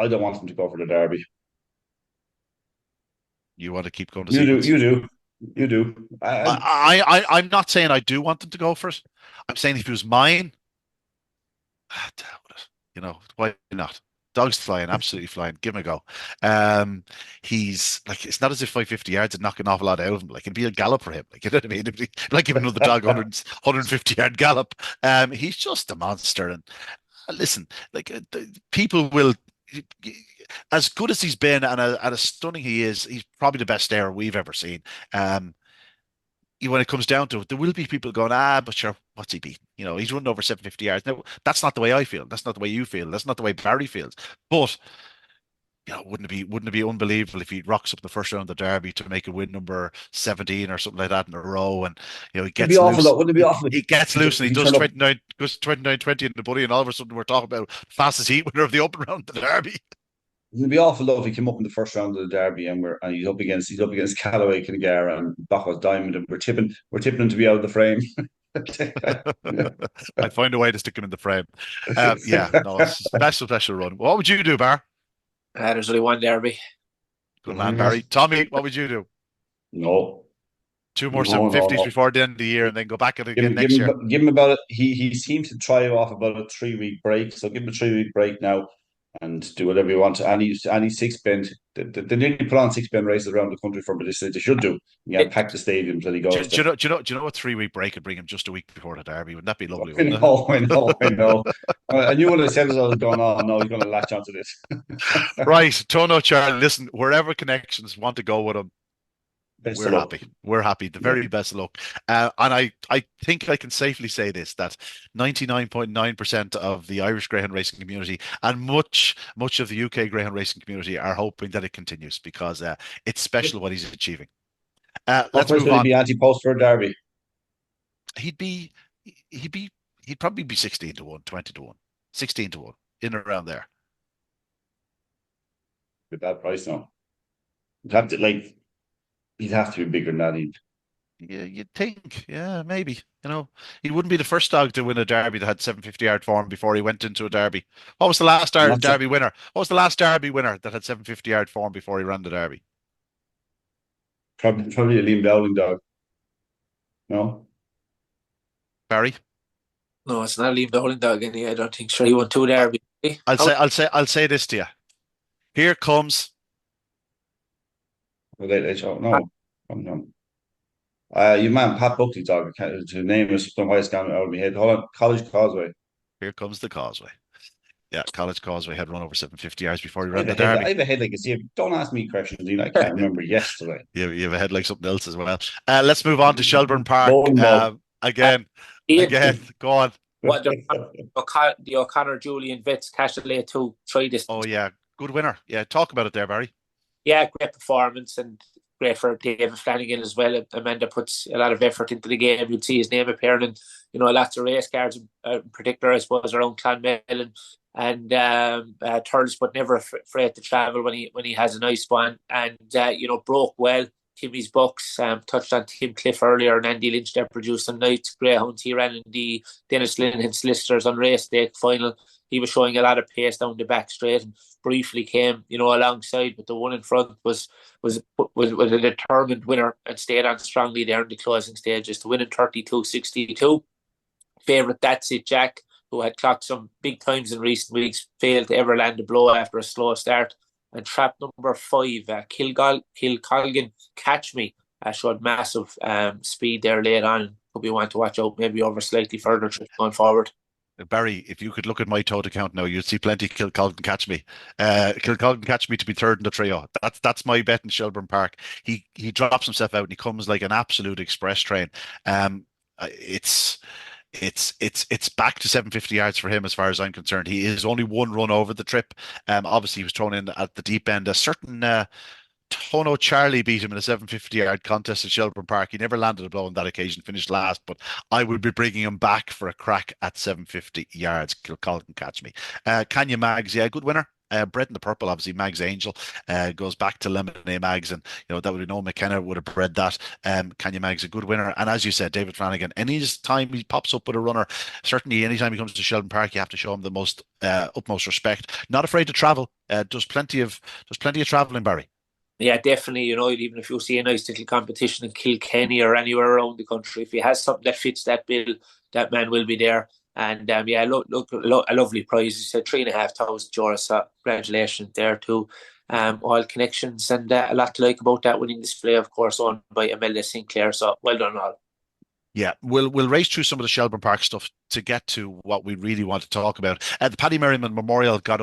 don't want him to go for the derby. You want to keep going to sequence? You do. I'm not saying I do want them to go for it. I'm saying if it was mine, why not? Dog's flying, absolutely flying. Give him a go. He's like, it's not as if 550 yards would knock an awful lot out of him. Like, it'd be a gallop for him. Like, you know what I mean? It'd be like giving another dog 150 yard gallop. He's just a monster. And listen, like, people will. As good as he's been and as stunning he is, he's probably the best starer we've ever seen. When it comes down to it, there will be people going, but sure, what's he beating? He's running over 750 yards. Now, that's not the way I feel. That's not the way you feel. That's not the way Barry feels. But wouldn't it be unbelievable if he rocks up the first round of the Derby to make a win number 17 or something like that in a row, and he gets loose. Wouldn't it be awful? He gets loose and he does 29-20 in the Buddy, and all of a sudden we're talking about fastest heat winner of the open round of the Derby. It'd be awful though if he came up in the first round of the Derby and he's up against Callaway, Kilgara, and Bakos Diamond, and we're tipping him to be out of the frame. I'd find a way to stick him in the frame. It's a special run. What would you do, Bar? There's only one Derby. Good man, Barry. Tommy, what would you do? No. 2 more 750s before the end of the year, and then go back at it again next year. Give him about it. He seems to thrive off about a 3-week break, so give him a 3-week break now. and do whatever you want. Any six bend, they nearly put on six bend races around the country for, but they should do. Yeah, pack the stadium till he goes Do to. you know? A 3 week break could bring him just a week before the Derby? Wouldn't that be lovely? I Wouldn't know, I it? know, I know. I knew when I said it, I was going, oh no, he's going to latch onto this. Right, Tono Charlie. Listen, wherever connections want to go with him, Best we're of luck. happy. We're happy. The Yeah. very best of luck. And I think I can safely say this, that 99.9% of the Irish greyhound racing community and much of the UK greyhound racing community are hoping that it continues because it's special what he's achieving. What Let's price move will he on. be anti-post for a derby? He'd be he'd be he'd probably be 16 to 1, 20 to 1, 16 to 1, in and around there. With that price now. You'd have to like he'd have to be bigger than that. Yeah, you'd think. Yeah, maybe. He wouldn't be the first dog to win a derby that had 750-yard form before he went into a derby. What was the last Not so, derby winner? What was the last derby winner that had 750-yard form before he ran the derby? probably a Liam Dowling dog. No? Barry? No, it's not Liam Dolan dog. I don't think sure he won two I- there. I'll say this to you. Here comes. Late show. No. No. You man, Pat Buckley dog. To name is something why it's gone out of my head. Hold on. College Causeway. Here comes the Causeway. Yeah, College Causeway had run over 750 yards before he I ran have the a head. I derby. have a head like a sieve. Don't ask me questions, Dean. I can't remember yesterday. You have a head like something else as well. Let's move on to Shelbourne Park. Bone bug. Again, go on. What the O'Connor Julian Vitz Castellet 2 try this. Oh yeah, good winner. Yeah, talk about it there, Barry. Yeah, great performance and great for David Flanagan as well. Amanda puts a lot of effort into the game. You'd see his name appearing in, lots of race cards, in particular, I suppose, around Clonmel and turns, but never afraid to travel when he has a nice one. And, broke well. Timmy's Bucks, touched on Tim Cliff earlier, and Andy Lynch there produced some nice greyhounds. He ran in the Dennis Linehan Solicitors on race day final. He was showing a lot of pace down the back straight and briefly came, alongside, but the one in front was a determined winner and stayed on strongly there in the closing stages to win in 32.62. Favourite That's It Jack, who had clocked some big times in recent weeks, failed to ever land a blow after a slow start. And trap number 5, Kilcolgan Catch Me, showed massive speed there late on. Probably want to watch out maybe over slightly further going forward. Barry, if you could look at my total count now, you'd see plenty Kilcolgan Catch Me. Kilcolgan Catch Me to be third in the trio. That's my bet in Shelbourne Park. He drops himself out and he comes like an absolute express train. It's back to 750 yards for him as far as I'm concerned. He is only one run over the trip. Obviously he was thrown in at the deep end. A certain Tono Charlie beat him in a 750-yard contest at Shelbourne Park. He never landed a blow on that occasion, finished last, but I would be bringing him back for a crack at 750 yards. Kilcolgan Catch Me. Kanya Mags, yeah, good winner. Bred in the purple, obviously. Mags Angel goes back to Lemonade Mags, and that would be no McKenna would have bred that. Kanya Mags a good winner, and as you said, David Flanagan. Any time he pops up with a runner, certainly anytime he comes to Shelbourne Park, you have to show him the most utmost respect. Not afraid to travel. Does plenty of traveling, Barry. Yeah, definitely. Even if you see a nice little competition in Kilkenny or anywhere around the country, if he has something that fits that bill, that man will be there. And look, a lovely prize. You said 3,500 euros. So congratulations there to all connections, and a lot to like about that winning display, of course, owned by Amelia Sinclair. So well done, all. Yeah, we'll race through some of the Shelbourne Park stuff to get to what we really want to talk about. The Paddy Merriman Memorial got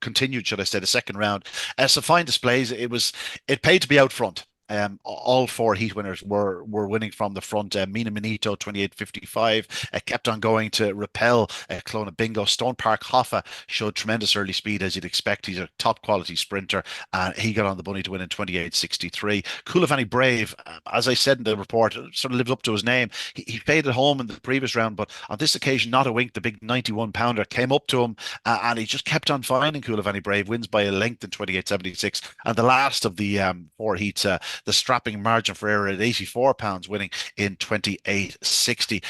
continued, should I say, the second round. Some fine displays. It paid to be out front. All 4 heat winners were winning from the front. Mina Minito, 28.55, kept on going to repel Clona Bingo. Stone Park Hoffa showed tremendous early speed, as you'd expect. He's a top quality sprinter, and he got on the bunny to win in 28.63. Coulivanny Brave, as I said in the report, sort of lives up to his name. He faded home in the previous round, but on this occasion, not a wink. The big 91-pounder came up to him, and he just kept on finding Coulivanny Brave. Wins by a length in 28.76. And the last of the 4 heats, the strapping margin for error at 84 pounds, winning in 28.60.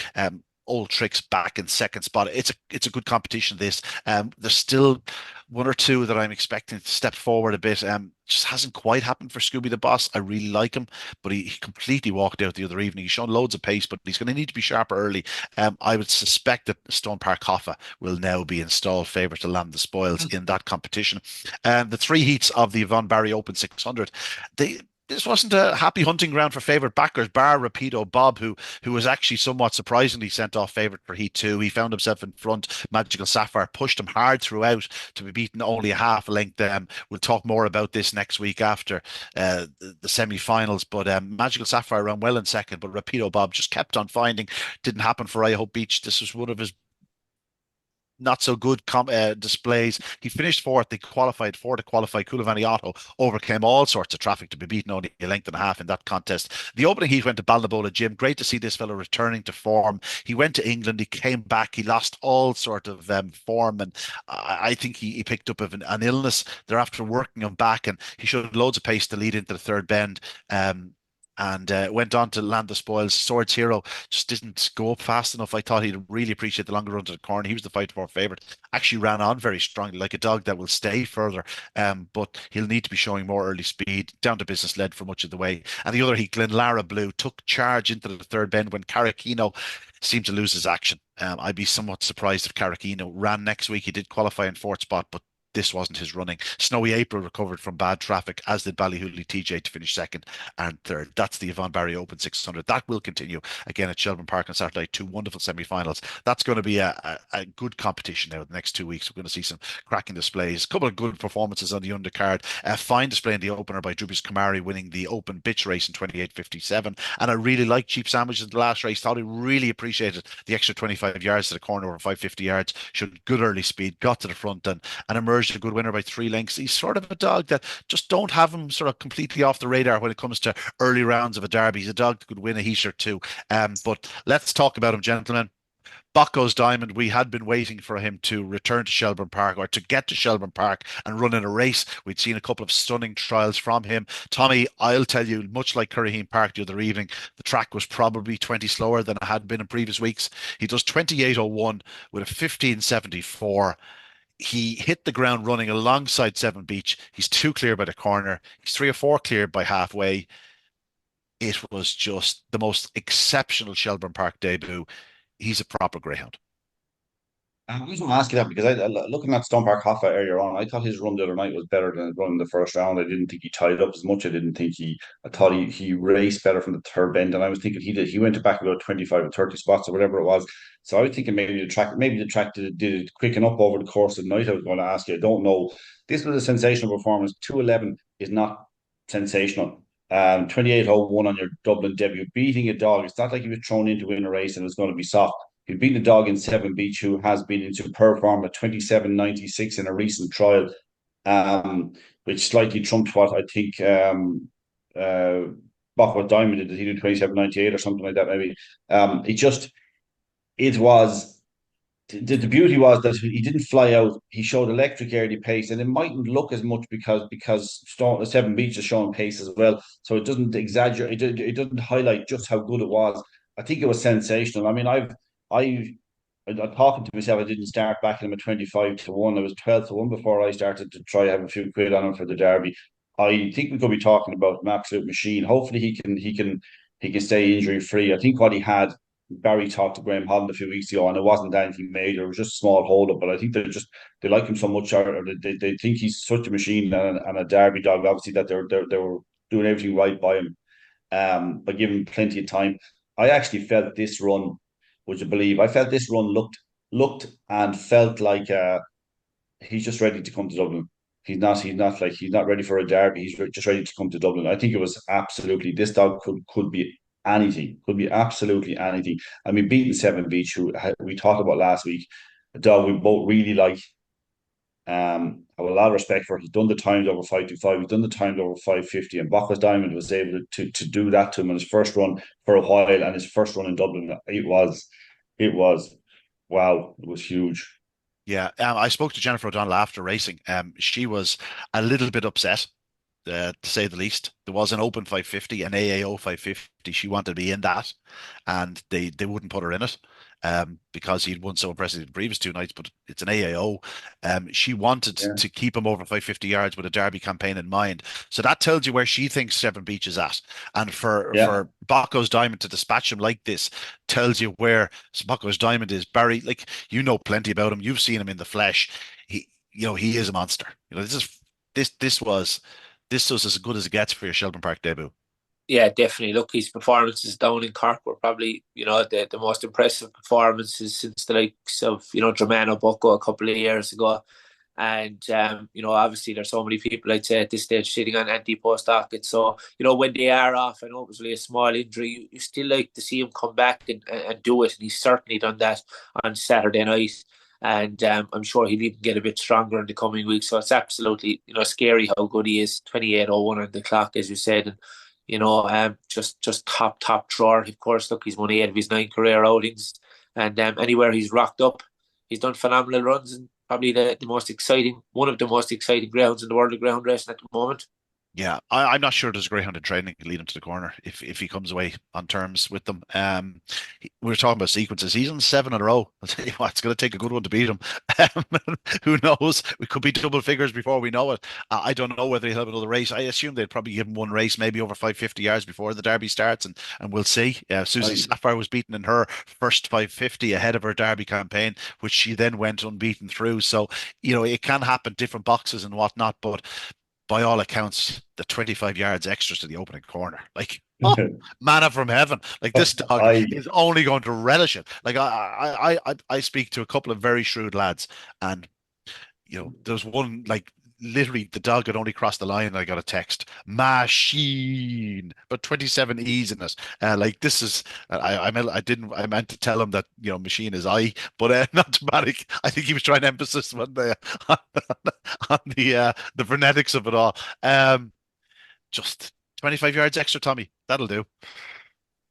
Old Tricks back in second spot. It's a good competition. This there's still one or two that I'm expecting to step forward a bit. Just hasn't quite happened for Scooby the Boss. I really like him, but he completely walked out the other evening. He's shown loads of pace, but he's going to need to be sharper early. I would suspect that Stone Park Hoffa will now be installed favourite to land the spoils in that competition. The three heats of the Yvonne Barry Open 600, they this wasn't a happy hunting ground for favourite backers, bar Rapido Bob, who was actually somewhat surprisingly sent off favourite for Heat 2. He found himself in front. Magical Sapphire pushed him hard throughout to be beaten only a half length. We'll talk more about this next week after the semi-finals. But Magical Sapphire ran well in second, but Rapido Bob just kept on finding. Didn't happen for I Hope Beach. This was one of his not so good displays. He finished fourth. They qualified for to qualify. Kulavani Otto overcame all sorts of traffic to be beaten only a length and a half in that contest. The opening heat went to Balnabola Jim. Great to see this fellow returning to form. He went to England. He came back. He lost all sort of form, and I think he picked up an illness. They're after working him back, and he showed loads of pace to lead into the third bend. And went on to land the spoils. Swords Hero just didn't go up fast enough. I thought he'd really appreciate the longer run to the corner. He was the fight for favourite. Actually ran on very strongly, like a dog that will stay further. But he'll need to be showing more early speed. Down to business led for much of the way. And the other heat, Glenlara Blue, took charge into the third bend when Carricino seemed to lose his action. I'd be somewhat surprised if Carricino ran next week. He did qualify in fourth spot, but this wasn't his running. Snowy April recovered from bad traffic, as did Ballyhooly TJ to finish second and third. That's the Yvonne Barry Open 600. That will continue again at Shelbourne Park on Saturday. Two wonderful semi-finals. That's going to be a good competition now the next 2 weeks. We're going to see some cracking displays. A couple of good performances on the undercard. A fine display in the opener by Drubius Kamari winning the Open Bitch race in 28.57. And I really liked Cheap Sandwiches in the last race. Thought he really appreciated the extra 25 yards to the corner over 550 yards. Showed good early speed, got to the front and emerged a good winner by 3 lengths. He's sort of a dog that just don't have him sort of completely off the radar when it comes to early rounds of a derby. He's a dog that could win a heat or two. But let's talk about him, gentlemen. Bakos Diamond, we had been waiting for him to return to Shelbourne Park or to get to Shelbourne Park and run in a race. We'd seen a couple of stunning trials from him. Tommy, I'll tell you, much like Curraheen Park the other evening, the track was probably 20 slower than it had been in previous weeks. He does 28.01 with a 15.74. He hit the ground running alongside Seven Beach. He's 2 clear by the corner. He's 3 or 4 cleared by halfway. It was just the most exceptional Shelburne Park debut. He's a proper greyhound. I was going to ask you that because looking at Stone Park Hoffa earlier on, I thought his run the other night was better than his run in the first round. I didn't think he tied up as much. I thought he raced better from the third bend, and I was thinking he went to back about 25 or 30 spots or whatever it was. So I was thinking maybe the track did it quicken up over the course of the night. I was going to ask you. I don't know. This was a sensational performance. 211 is not sensational. 28.01 on your Dublin debut, beating a dog. It's not like he was thrown in to win a race and it's going to be soft. He beat a dog in Seven Beach who has been in superb form at 27.96 in a recent trial, which slightly trumped what I think Bakos Diamond did. He did 27.98 or something like that, maybe. It was the beauty was that he didn't fly out. He showed electric early pace, and it mightn't look as much because Seven Beach is showing pace as well. So it doesn't exaggerate. It doesn't highlight just how good it was. I think it was sensational. I mean, I'm talking to myself. I didn't start backing him at 25-1. I was 12-1 before I started to try have a few quid on him for the derby. I think we could be talking about an absolute machine. Hopefully he can stay injury free. I think what he had. Barry talked to Graham Holland a few weeks ago, and it wasn't anything major. It was just a small hold up. But I think they like him so much, or they think he's such a machine and a derby dog. Obviously, that they were doing everything right by him, by giving him plenty of time. I actually felt this run, would you believe? I felt this run looked and felt like he's just ready to come to Dublin. He's not ready for a derby. He's just ready to come to Dublin. I think it was absolutely this dog could be anything, could be absolutely anything. I mean, beating Seven Beach, who we talked about last week, a dog we both really like. I have a lot of respect for. He's done the times over 525. He's done the times over 550, and Bakos Diamond was able to do that to him in his first run for a while, and his first run in Dublin. It was wow. It was huge. Yeah, I spoke to Jennifer O'Donnell after racing. She was a little bit upset, to say the least. There was an Open 550, an AAO 550. She wanted to be in that, and they wouldn't put her in it. because he'd won so impressively the previous 2 nights, but it's an AAO. She wanted Yeah. to keep him over 550 yards with a Derby campaign in mind. So that tells you where she thinks Severn Beach is at. And Yeah. for Bakos Diamond to dispatch him like this tells you where Bakos Diamond is. Barry, like, you know plenty about him. You've seen him in the flesh. He is a monster. This was as good as it gets for your Shelbourne Park debut. Yeah, definitely. Look, his performances down in Cork were probably, the most impressive performances since the likes of, Germano Bucco a couple of years ago. And, obviously there's so many people, I'd say, at this stage sitting on anti-post docket. So, when they are off, I know it was really a small injury, you still like to see him come back and do it. And he's certainly done that on Saturday night. And I'm sure he'll even get a bit stronger in the coming weeks. So it's absolutely, scary how good he is. 28:01 on the clock, as you said. And, just top drawer. Of course, look, he's won 8 of his 9 career outings. And anywhere he's rocked up, he's done phenomenal runs, and probably one of the most exciting grounds in the world of ground racing at the moment. Yeah, I'm not sure there's a Greyhound in training can lead him to the corner if he comes away on terms with them. We were talking about sequences. He's on 7 in a row. I'll tell you what, it's going to take a good one to beat him. Who knows? We could be double figures before we know it. I don't know whether he'll have another race. I assume they'd probably give him one race, maybe over 550 yards before the Derby starts, and we'll see. Susie Sapphire was beaten in her first 550 ahead of her Derby campaign, which she then went unbeaten through. So, it can happen, different boxes and whatnot, but by all accounts, the 25 yards extras to the opening corner. Like, oh, manna from heaven. Like, this dog I is only going to relish it. Like, I speak to a couple of very shrewd lads, and there's one, like, literally the dog had only crossed the line and I got a text machine, but 27 E's in it. Like, this is I meant to tell him that machine is but not dramatic. I think he was trying emphasis on the on the phonetics of it all. Just 25 yards extra, Tommy. That'll do.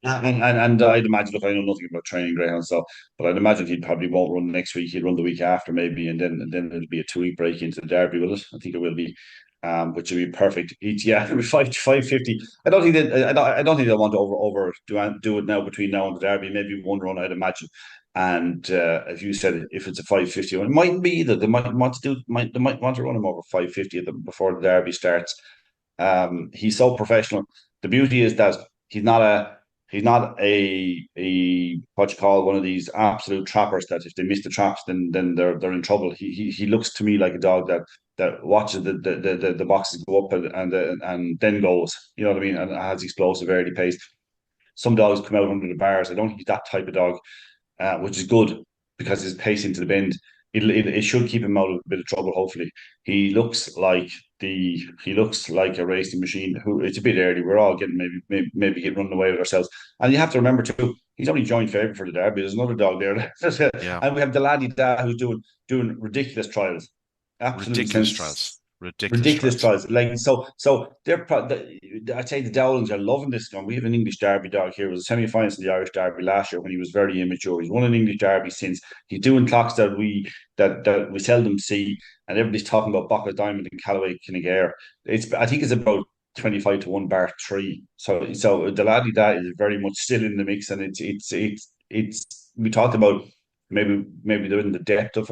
and I'd imagine, look, I know nothing about training greyhounds, so but I'd imagine he probably won't run next week. He'll run the week after maybe, and then it'll be a 2 week break into the Derby, will it? I think it will be, which will be perfect. Yeah, it'll be 550. I don't think that I don't think they'll want to over do it now between now and the Derby. Maybe one run, I'd imagine. And as you said, if it's a 550, it mightn't be either. They might want to they might want to run him over 550 before the Derby starts. He's so professional. The beauty is that he's not a what you call one of these absolute trappers that if they miss the traps then they're in trouble. He looks to me like a dog that watches the boxes go up and then goes. You know what I mean? And has explosive early pace. Some dogs come out under the bars. I don't think he's that type of dog, which is good because his pace into the bend. It should keep him out of a bit of trouble. Hopefully, he looks like a racing machine. Who it's a bit early. We're all getting maybe getting running away with ourselves. And you have to remember too, he's only joint favourite for the Derby. There's another dog there, Yeah, and we have the laddie da who's doing ridiculous trials, absolutely ridiculous trials. Like so I'd say the Dowlings are loving this one. We have an English Derby dog here. It was a semi-finalist in the Irish Derby last year when he was very immature. He's won an English Derby since. He's doing clocks that we seldom see, and everybody's talking about Bakos Diamond and Callaway Kinnegair. I think it's about 25-1 bar 3. So the laddie that is very much still in the mix, and it's we talked about maybe they're in the depth of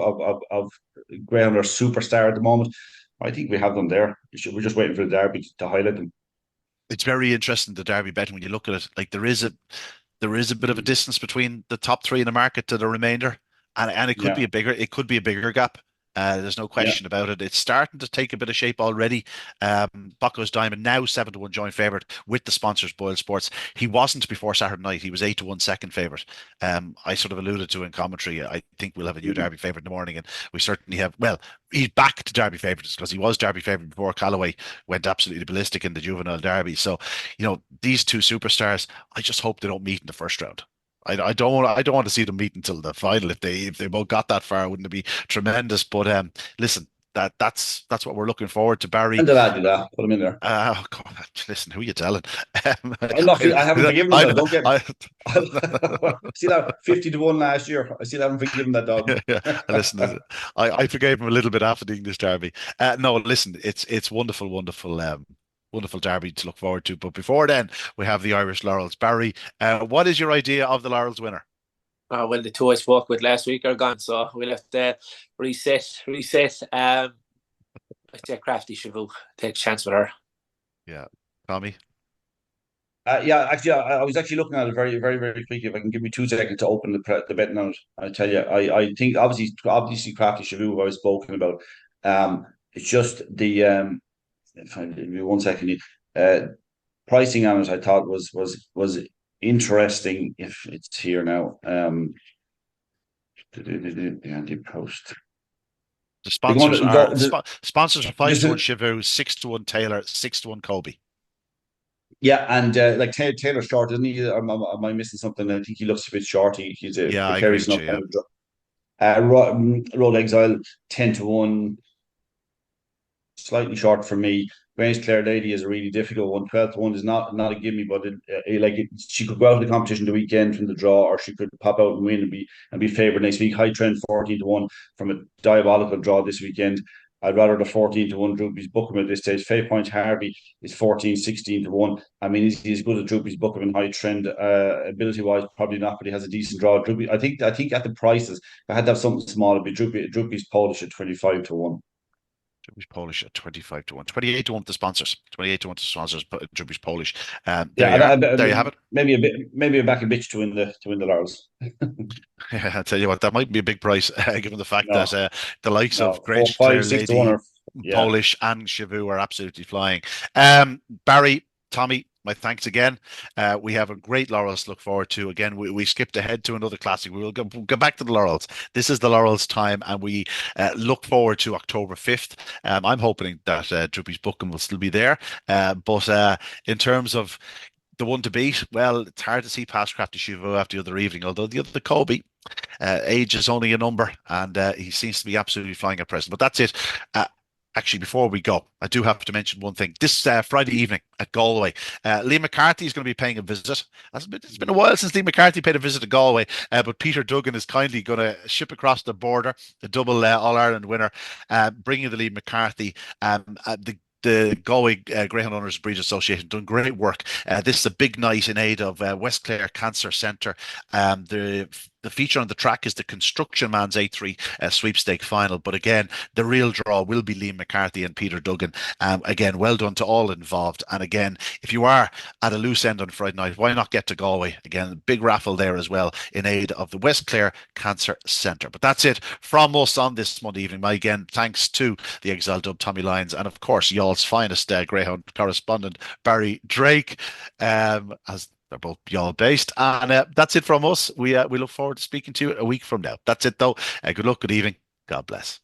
Greyhound or superstar at the moment. I think we have them there. We're just waiting for the Derby to highlight them. It's very interesting, the Derby betting, when you look at it. Like, there is a bit of a distance between the top three in the market to the remainder, and it could Yeah, be a bigger gap. There's no yeah, question about it. It's starting to take a bit of shape already. Bakos Diamond now 7-1 joint favourite with the sponsors Boyle Sports. He wasn't before Saturday night. He was 8-1 second favourite. I sort of alluded to in commentary. I think we'll have a new mhm, Derby favourite in the morning, and we certainly have. Well, he's back to Derby favourites because he was Derby favourite before Callaway went absolutely ballistic in the juvenile Derby. So, these two superstars, I just hope they don't meet in the first round. I don't want to see them meet until the final. If they both got that far, wouldn't it be tremendous? But listen, that's what we're looking forward to, Barry. and the laddie da put him in there. God, listen, who you telling? I'm not. I haven't forgiven him. I, Though. Don't get. I, I still have 50-1 last year. I still haven't forgiven that dog. listen, I forgave him a little bit after the English Derby. No, listen, it's wonderful, wonderful, wonderful Derby to look forward to. But before then, we have the Irish Laurels. Barry, what is your idea of the Laurels winner? Well, the two I spoke with last week are gone, so we'll have to reset. I'd say Crafty Shavu. Take a chance with her. Yeah. Tommy? Yeah, actually, I was actually looking at it very, very, very quickly. If I can give me 2 seconds to open the betting on it, I tell you, I think obviously Crafty Shavu I've spoken about. It's just the if I give me 1 second, pricing on it I thought was interesting. If it's here now, the anti post. The They're going sponsors to are go sponsors are 5 just to 1 Shivu, 6 to 1 Taylor, 6 to 1 Kobe. yeah, and like Taylor's short, isn't he? Am I missing something? I think he looks a bit short. He's a Yeah, I agree precarious with enough you. kind Yeah. of. Road Exile 10 to 1, slightly short for me. Grange Clare Lady is a really difficult one. 12 to 1 is not a gimme, but she could go out of the competition the weekend from the draw, or she could pop out and win and be favoured next week. High Trend 14 to 1 from a diabolical draw this weekend. I'd rather the 14 to 1 Droopy's book him at this stage. 5 Point Harvey is 16 to 1. I mean, he's good at Droopy's book him in High Trend. Ability wise, probably not, but he has a decent draw. Droopy, I think at the prices, if I had to have something small, it'd be Droopy's Polish at 25 to 1. Drubby's Polish at 25 to 1. 28 to 1 to sponsors. 28 to 1 to sponsors, but Drubby's Polish. There Yeah, you are. There you have it. maybe a back a bitch to win the Laurels. Yeah, I'll tell you what, that might be a big price, given the fact No, that the likes of no, four, Grange five, Clare 6 to 1, Lady, or yeah. Polish, and Shavu are absolutely flying. Barry, Tommy, my thanks again. We have a great Laurels to look forward to. Again, we skipped ahead to another classic. We will go back to the Laurels. This is the Laurels time, and we look forward to October 5th. I'm hoping that Droopy's Bookham will still be there. But in terms of the one to beat, well, it's hard to see past Crafty Shivu after the other evening, although the other Kobe, age is only a number, and he seems to be absolutely flying at present. But that's it. Actually, before we go, I do have to mention one thing. This Friday evening at Galway, Lee McCarthy is going to be paying a visit. It's been a while since Lee McCarthy paid a visit to Galway, but Peter Duggan is kindly going to ship across the border, the double All-Ireland winner, bringing the Lee McCarthy. The Galway Greyhound Owners Breeders Association done great work. This is a big night in aid of West Clare Cancer Centre. The feature on the track is the Construction Man's A3 sweepstake final. But again, the real draw will be Liam McCarthy and Peter Duggan. Again, well done to all involved. And again, if you are at a loose end on Friday night, why not get to Galway? Again, big raffle there as well in aid of the West Clare Cancer Centre. But that's it from us on this Monday evening. My again, thanks to the Exile Dub, Tommy Lyons, and of course, y'all's finest Greyhound correspondent, Barry Drake, as they're both y'all based. And that's it from us. We look forward to speaking to you a week from now. That's it, though. Good luck, good evening. God bless.